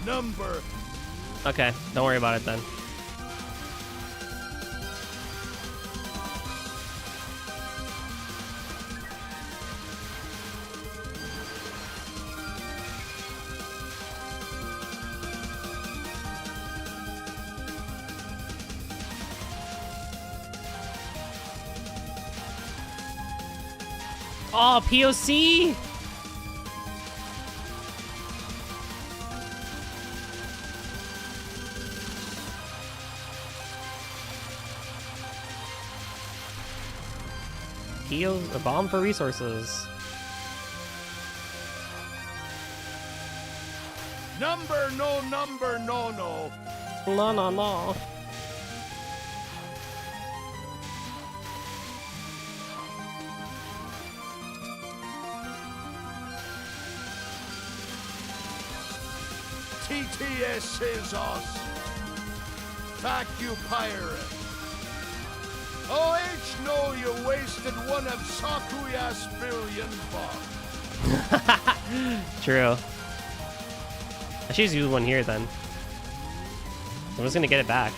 Number. Okay, don't worry about it then. Oh, POC! A bomb for resources. Number, no, no. No. TTS is us. Fuck you, pirate. OH, no, you wasted one of Sakuya's billion bombs. True. I should use one here then. I'm just gonna get it back.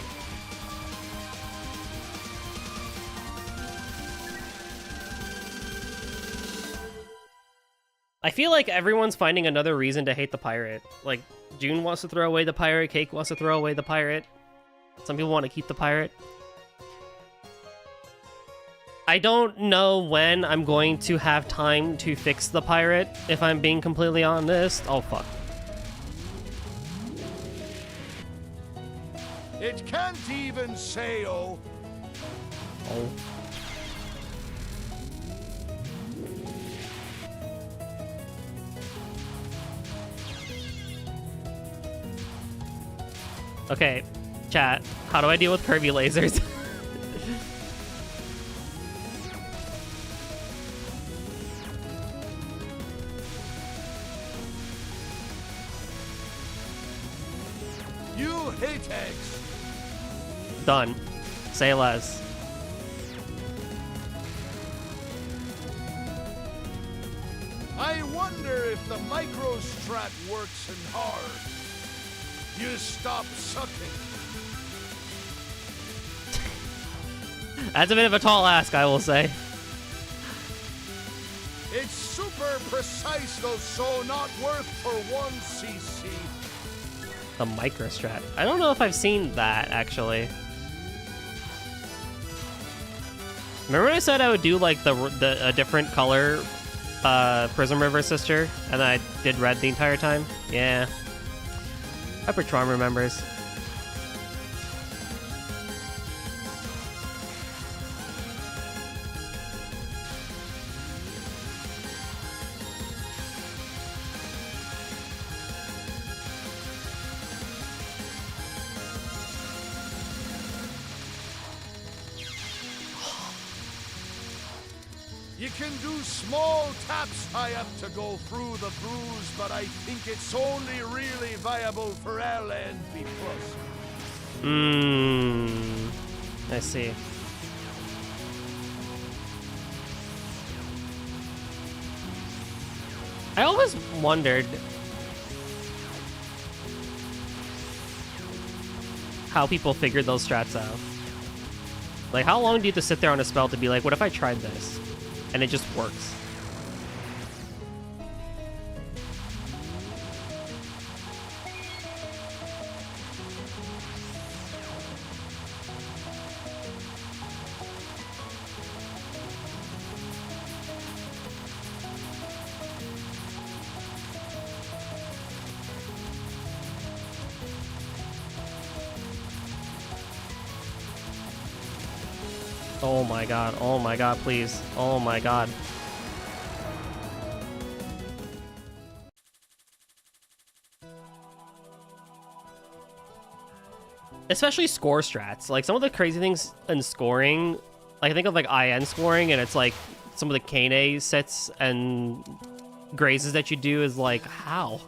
I feel like everyone's finding another reason to hate the pirate. Like, June wants to throw away the pirate, Cake wants to throw away the pirate. Some people want to keep the pirate. I don't know when I'm going to have time to fix the pirate, if I'm being completely honest. Oh, fuck. It can't even say, oh. Oh. Okay, chat. How do I deal with curvy lasers? You hate eggs. Done. Say less. I wonder if the microstrat works in hard. You stop sucking. That's a bit of a tall ask, I will say. It's super precise though, so not worth for 1 cc. The microstrat. I don't know if I've seen that, actually. Remember when I said I would do, like, a different color Prism River Sister, and then I did red the entire time? Yeah. Hypertron remembers. You can do small taps high up to go through the bruise, but I think it's only really viable for L and B+. I see. I always wondered how people figured those strats out. Like, how long do you have to sit there on a spell to be like, what if I tried this? And it just works. Oh my god, please. Oh my god. Especially score strats. Like, some of the crazy things in scoring, like, I think of, like, IN scoring, and it's, like, some of the Kane sets and grazes that you do is, like, how?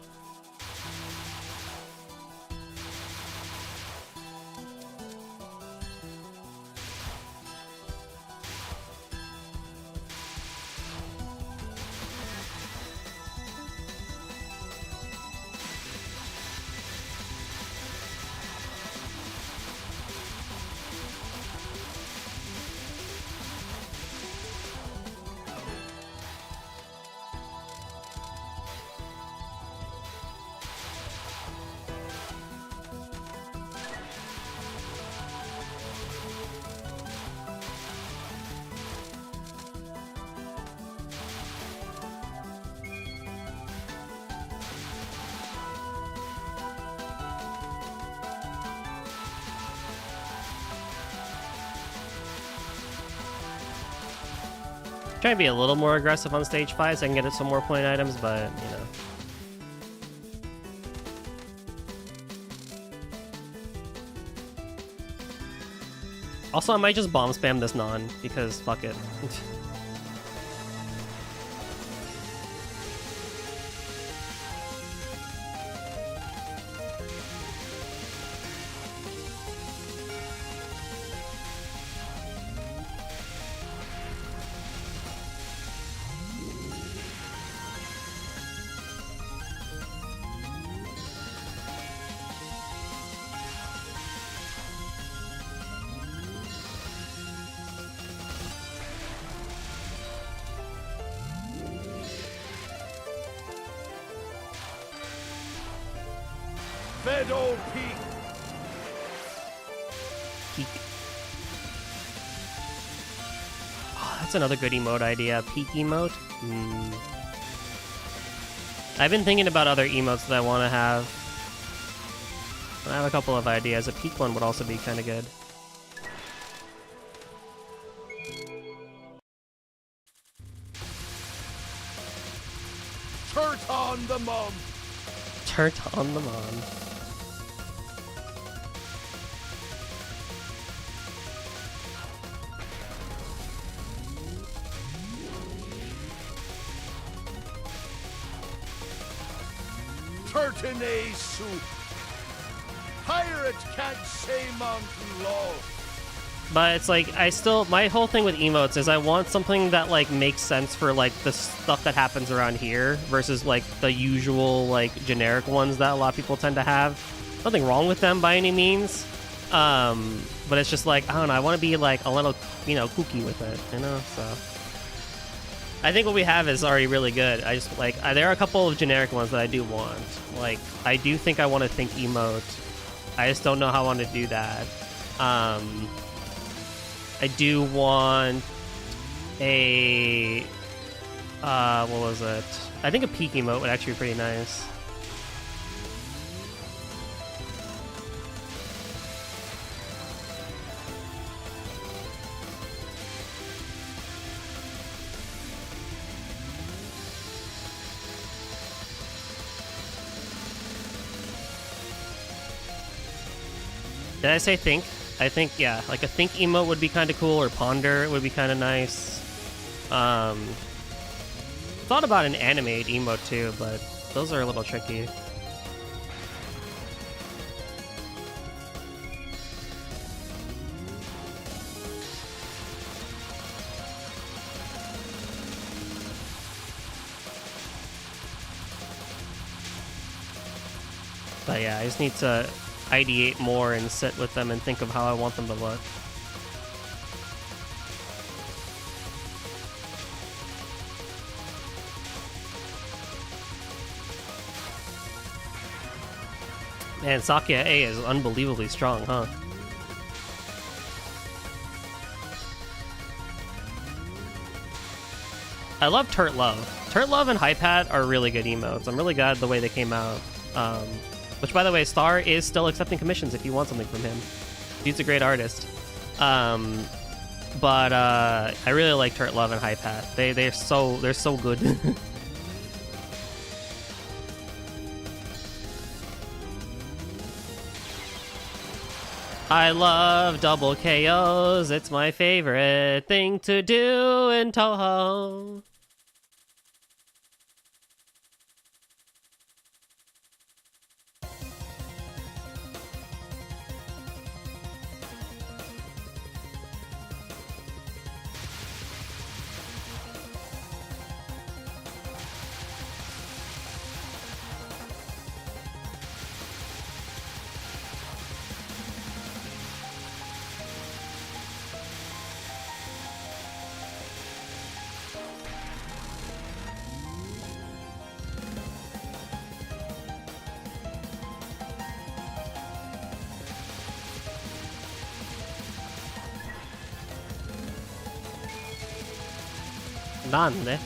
Trying to be a little more aggressive on stage 5 so I can get some more point items, but, you know. Also, I might just bomb spam this non, because fuck it. Meadow Peak. Peak. Oh, that's another good emote idea. Peak emote? I've been thinking about other emotes that I want to have. I have a couple of ideas. A peak one would also be kind of good. the mom. Turn on the mom. Turtonay soup. Pirate can't say mountain law. But it's like, my whole thing with emotes is I want something that, like, makes sense for, like, the stuff that happens around here versus, like, the usual, like, generic ones that a lot of people tend to have. Nothing wrong with them by any means. But it's just like, I don't know, I want to be, like, a little, you know, kooky with it, you know, so. I think what we have is already really good. I just, like, there are a couple of generic ones that I do want. Like, I do think I want to think emote. I just don't know how I want to do that. I do want a, what was it? I think a peak emote would actually be pretty nice. Did I say think? I think, yeah, like a think emote would be kind of cool, or ponder would be kind of nice. Thought about an animate emote too, but those are a little tricky. But yeah, I just need to ideate more and sit with them and think of how I want them to look. Man, Sakya A is unbelievably strong, huh? I love Turt Love. Turt Love and Hype Hat are really good emotes. I'm really glad the way they came out. Which, by the way, Star is still accepting commissions if you want something from him. Dude's a great artist. But I really like Turt Love and Hype Hat. They're so good. I love double KOs. It's my favorite thing to do in Toho. Nande?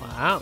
Wow.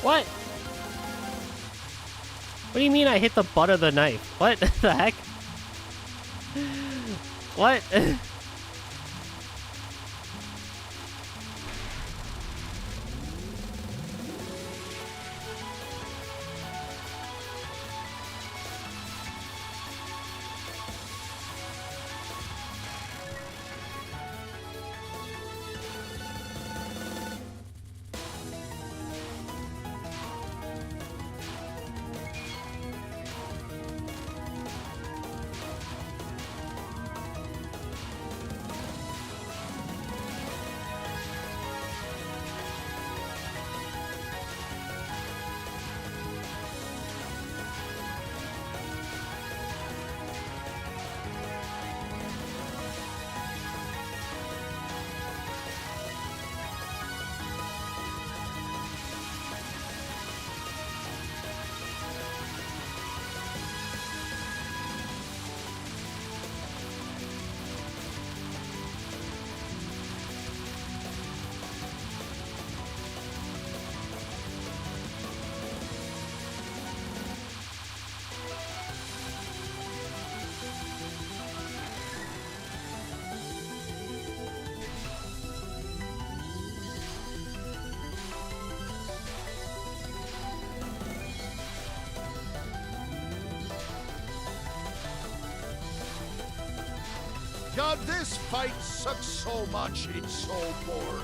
What? What do you mean I hit the butt of the knife? What the heck? What? God, this fight sucks so much, it's so boring.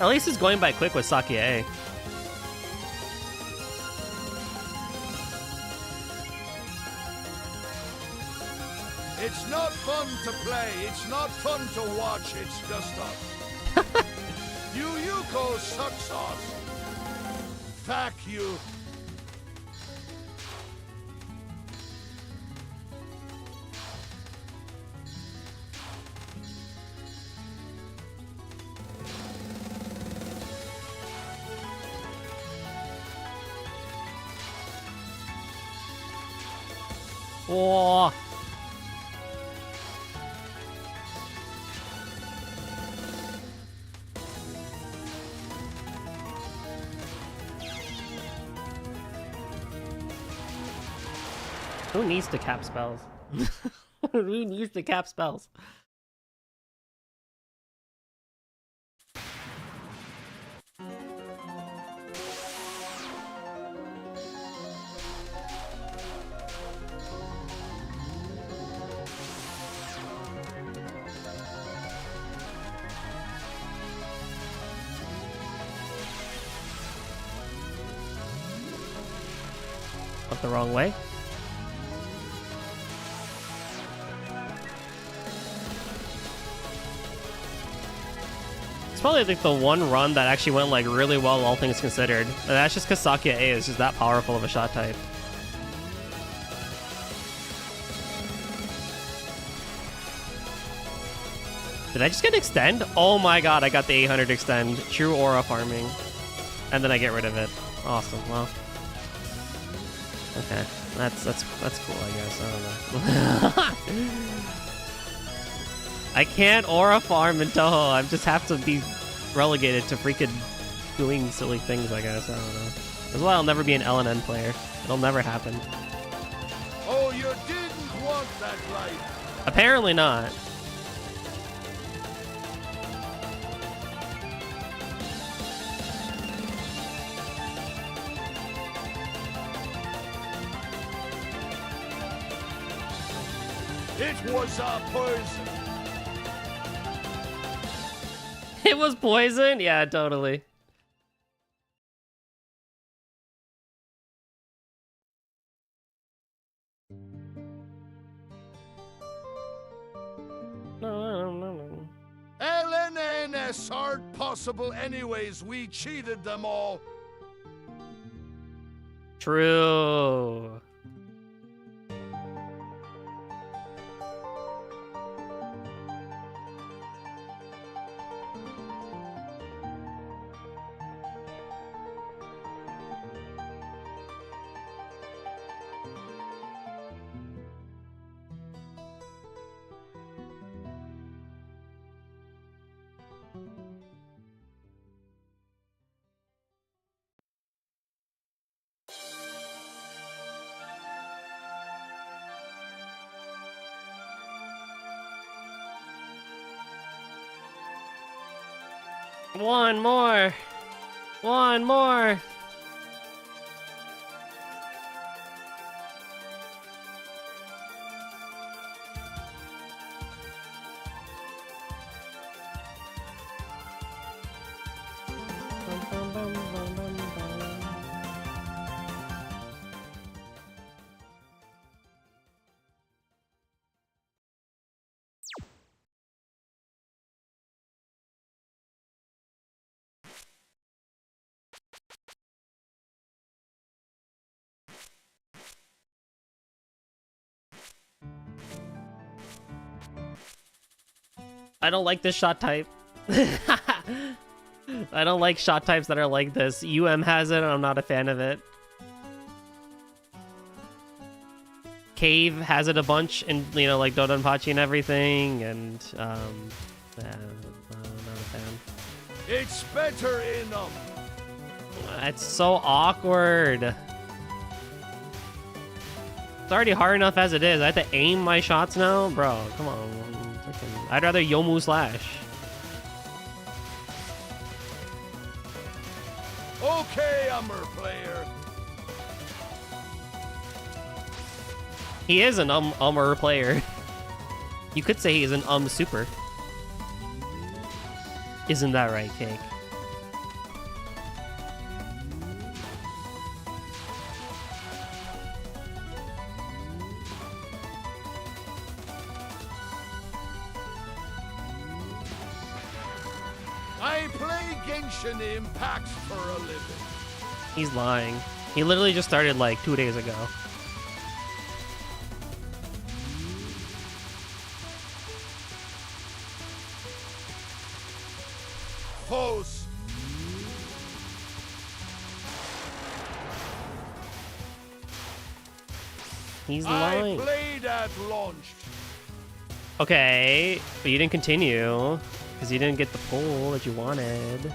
At least it's going by quick with Sakie. It's not fun to play, it's not fun to watch, it's just us. You Yuko suck sauce. Fuck you. Whoa. Who needs to cap spells? Who needs to cap spells? Went the wrong way. It's probably like the one run that actually went like really well, all things considered. And that's just because Sakia A is just that powerful of a shot type. Did I just get extend? Oh my god, I got the 800 extend. True aura farming. And then I get rid of it. Awesome, well. Okay, that's cool, I guess. I don't know. I can't aura farm in Toho. I just have to be relegated to freaking doing silly things, I guess. I don't know. That's why I'll never be an LNN player. It'll never happen. Oh, you didn't want that life. Apparently not. It was a poison. It was poison? Yeah, totally. No. LNNS aren't possible anyways. We cheated them all. True. One more. One more. I don't like this shot type. I don't like shot types that are like this. has it, and I'm not a fan of it. Cave has it a bunch, and you know, like Dodonpachi and everything, and yeah, not a fan. It's better in them. It's so awkward. It's already hard enough as it is. I have to aim my shots now, bro. Come on. I'd rather Yomu slash. Okay, Ummer player. He is an ummer player. You could say he's an super. Isn't that right, Cake? I play Genshin Impact for a living. He's lying. He literally just started like 2 days ago. Close. He's I lying. played at launch. Okay, but you didn't continue because you didn't get the pull that you wanted.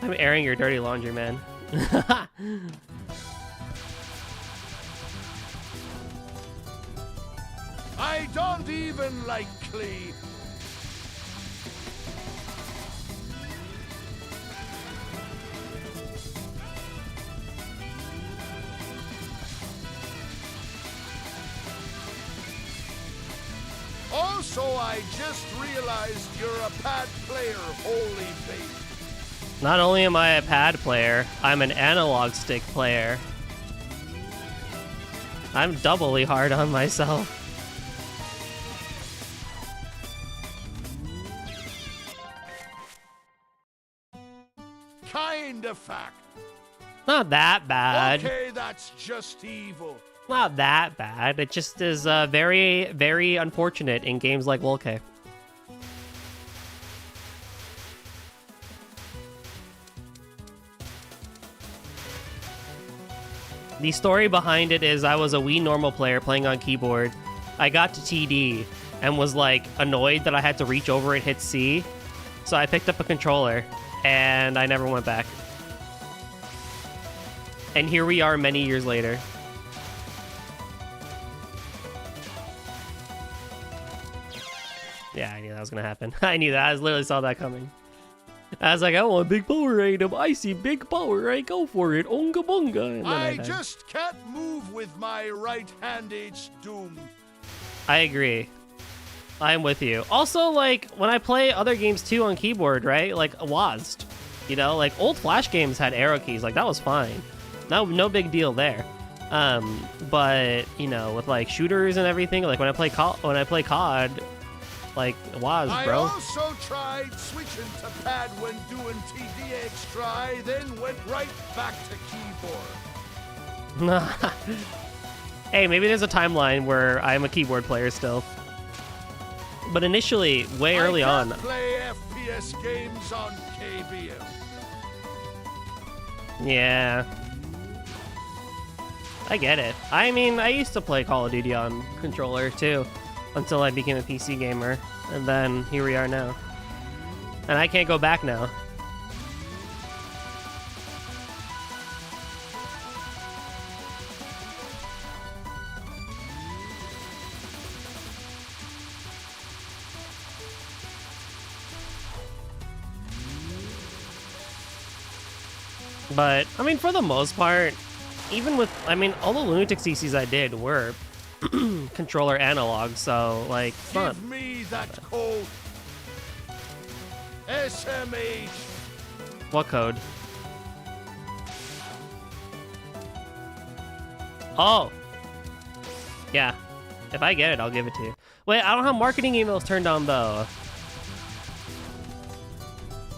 I'm airing your dirty laundry, man. I don't even like Klee. Also, I just realized you're a pad player, holy faith. Not only am I a pad player, I'm an analog stick player. I'm doubly hard on myself. Kinda fact. Not that bad. Okay, that's just evil. Not that bad. It just is very, very unfortunate in games like Volke. The story behind it is I was a Wii normal player playing on keyboard. I got to TD and was like annoyed that I had to reach over and hit C. So I picked up a controller and I never went back. And here we are many years later. Yeah, I knew that was gonna happen. I knew that. I literally saw that coming. I was like, I want a big power item. I see big power. I go for it. Onga bonga. And then I died. just can't move with my right hand. It's doomed. I agree. I'm with you. Also, like, when I play other games too on keyboard, right? Like, WASD. You know, like, old Flash games had arrow keys. Like, that was fine. No big deal there. But, you know, with, like, shooters and everything, like, when I play COD, like, WASD, bro. I also tried switching to pad when doing TDX try, then went right back to keyboard. Hey, maybe there's a timeline where I'm a keyboard player still. But initially, way early I on. can't play FPS games on KBM. Yeah. I get it. I mean, I used to play Call of Duty on controller too, until I became a PC gamer, and then here we are now. And I can't go back now. But I mean, for the most part, even with, I mean, all the Lunatic CCs I did were controller analog, so like, it's not. Give me that code. SMH. What code? Oh. Yeah. If I get it, I'll give it to you. Wait, I don't have marketing emails turned on though.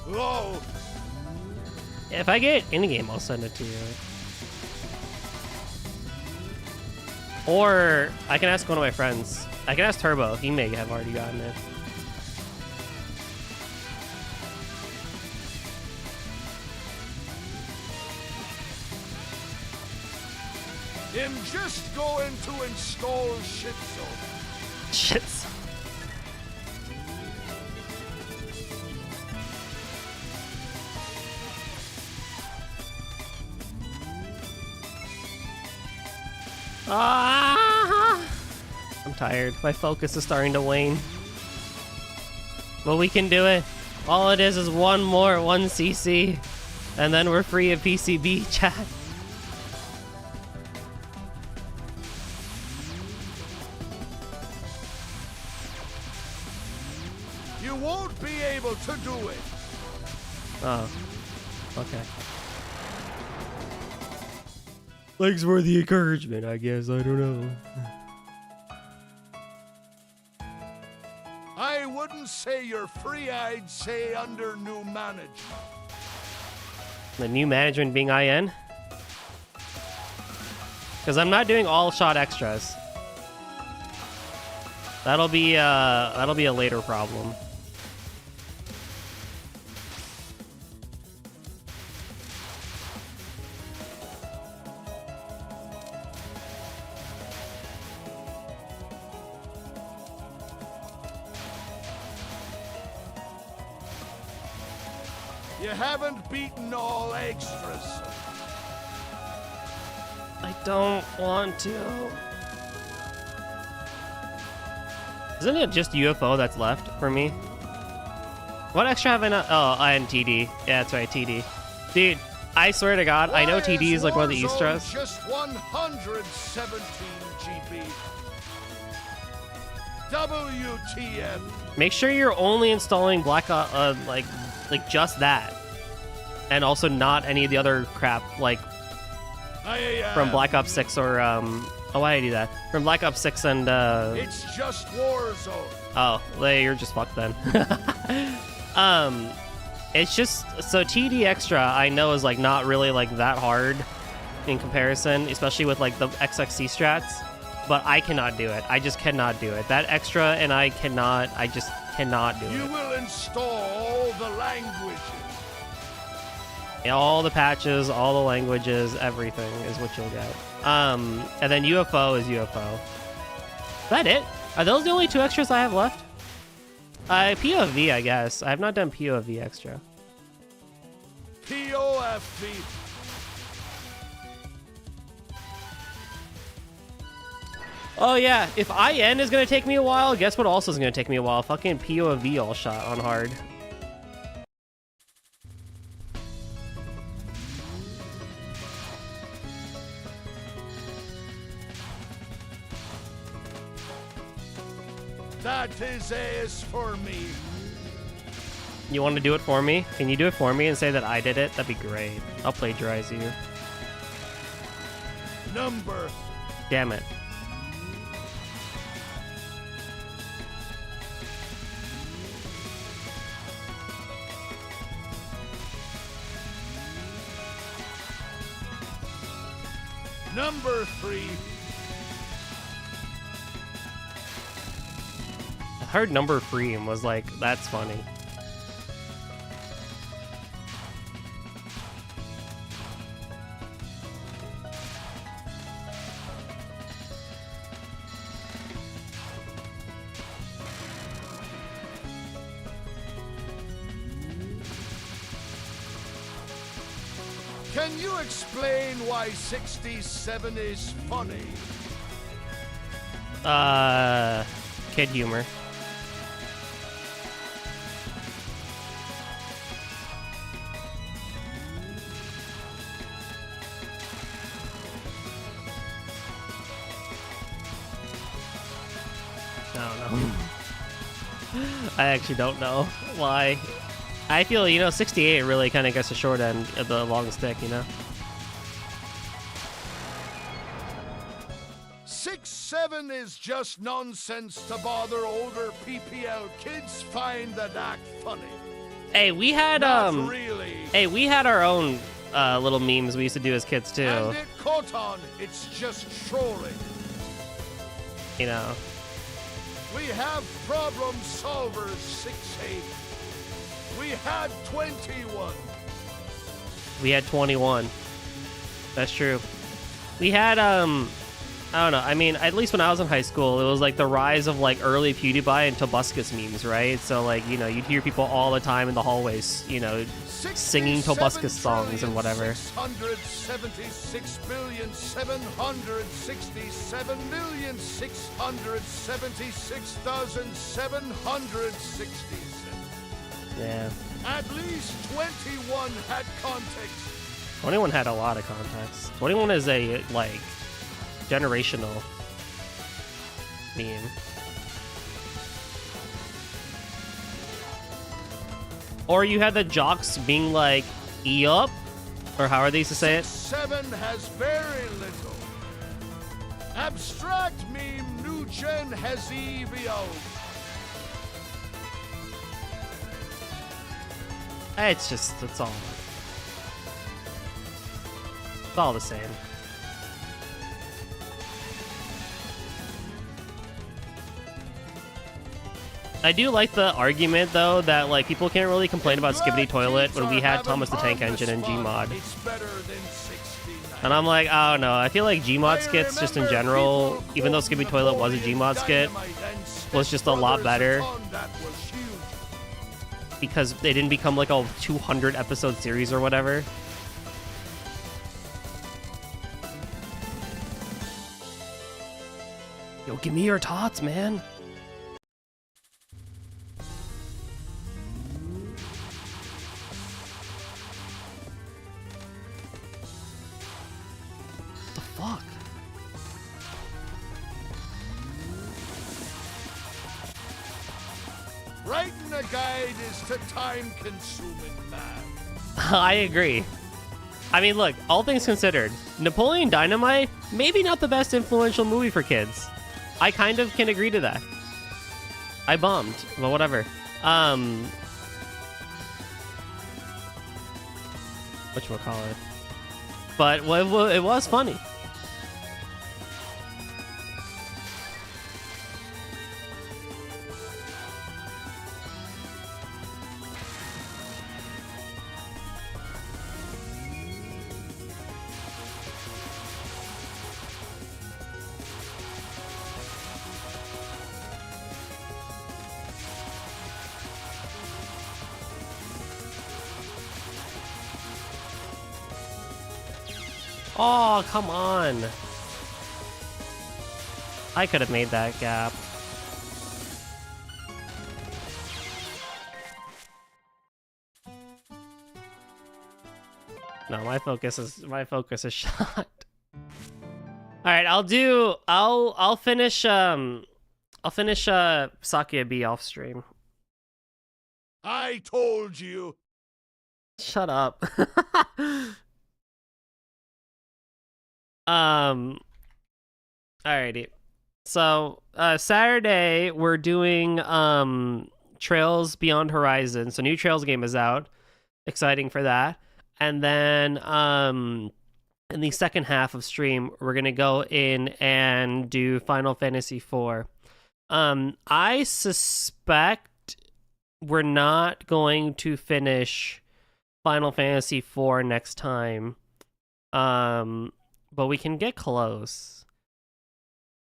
Low. If I get any game, I'll send it to you. Or I can ask one of my friends. I can ask Turbo. He may have already gotten it. I'm just going to install Shitzo. Shit. I'm tired. My focus is starting to wane. But we can do it. All it is one 1cc, and then we're free of PCB, chat. You won't be able to do it. Oh. Okay. Thanks for the encouragement, I guess. I don't know. I wouldn't say you're free, I'd say under new management. The new management being IN? Because I'm not doing all shot extras. That'll be a later problem. You haven't beaten all extras. I don't want to. Isn't it just UFO that's left for me? What extra have I not? Oh, and TD. Yeah, that's right, TD. Dude, I swear to God, I know TD is like one of the Eastras. Just 117 GB. WTF. Make sure you're only installing Black like just that, and also not any of the other crap like from Black Ops 6 or oh, why did I do that? From Black Ops 6 and It's just Warzone. oh, you're just fucked then. It's just so TD extra I know is like not really like that hard in comparison, especially with like the XXC strats. But I cannot do it. I just cannot do it. That extra, and I just cannot do You it. will install the languages. Yeah, all the patches, all the languages, everything is what you'll get. And then UFO is UFO. Is that it? Are those the only two extras I have left? POV, I guess. I have not done POV extra. POFV. Oh yeah, if IN is gonna take me a while, guess what also is gonna take me a while? Fucking POV all shot on hard. That is as for me. You want to do it for me? Can you do it for me and say that I did it? That'd be great. I'll plagiarize you. Number. Damn it. Number 3. I heard number 3 and was like, that's funny. Can you explain why 67 is funny? Kid humor. I don't know. I actually don't know why. I feel, 68 really kind of gets the short end of the long stick, 6-7 is just nonsense to bother older PPL kids find that act funny. Hey, we had Not really. Hey, we had our own little memes we used to do as kids too. And it caught on. It's just trolling. We have problem solvers 6-8. We had 21. We had 21. That's true. We had I don't know. I mean, at least when I was in high school, it was like the rise of like early PewDiePie and Tobuscus memes, right? So like, you'd hear people all the time in the hallways, singing Tobuscus songs and whatever. 676,776,676,767. Yeah. At least 21 had context. 21 had a lot of context. 21 is a like generational meme. Or you had the jocks being like, "E up," or how are they used to say it? 7 has very little. Abstract meme new gen has EVO. It's all the same. I do like the argument though that like people can't really complain about Skibbity Toilet when we had Thomas the Tank Engine and Gmod. And I'm like, I don't know. I feel like Gmod skits just in general, even though Skibbity Toilet was a Gmod skit, was just a lot better because they didn't become like a 200 episode series or whatever. Yo, give me your tots, man. What the fuck? Writing a guide is the time-consuming man. I agree. I mean, look, all things considered, Napoleon Dynamite, maybe not the best influential movie for kids. I kind of can agree to that. I bombed, but whatever. Whatchamacallit. But it was funny. Oh, come on. I could have made that gap. No, my focus is shot. All right, I'll finish Sakia B off stream. I told you. Shut up. Alrighty. So, Saturday we're doing Trails Beyond Horizon. So new Trails game is out. Exciting for that. And then in the second half of stream, we're going to go in and do Final Fantasy IV. I suspect we're not going to finish Final Fantasy IV next time. But we can get close.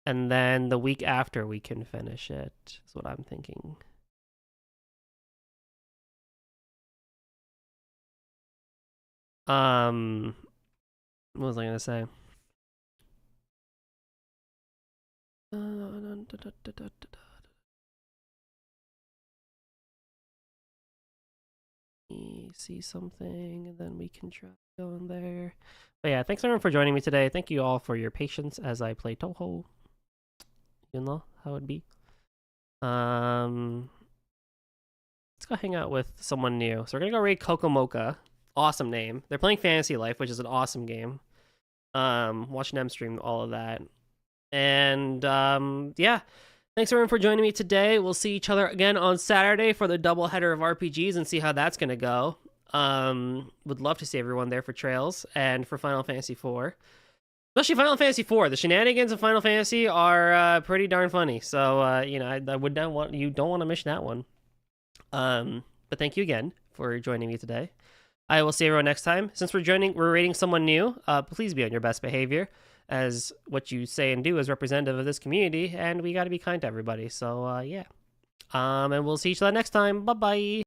And then the week after we can finish it, is what I'm thinking. What was I gonna say? See something, and then we can try going there. But yeah, thanks everyone for joining me today. Thank you all for your patience as I play Toho. You know how it be. Let's go hang out with someone new. So we're gonna go raid Coco Mocha. Awesome name. They're playing Fantasy Life, which is an awesome game. Watch Nem stream all of that. And yeah. Thanks everyone for joining me today. We'll see each other again on Saturday for the double header of RPGs and see how that's gonna go. Would love to see everyone there for Trails and for Final Fantasy IV. Especially Final Fantasy IV. The shenanigans of Final Fantasy are pretty darn funny. So you know, I would not want you don't want to miss that one. But thank you again for joining me today. I will see everyone next time. Since we're rating someone new, please be on your best behavior, as what you say and do is representative of this community, and we got to be kind to everybody. So yeah. And we'll see each other next time. Bye bye.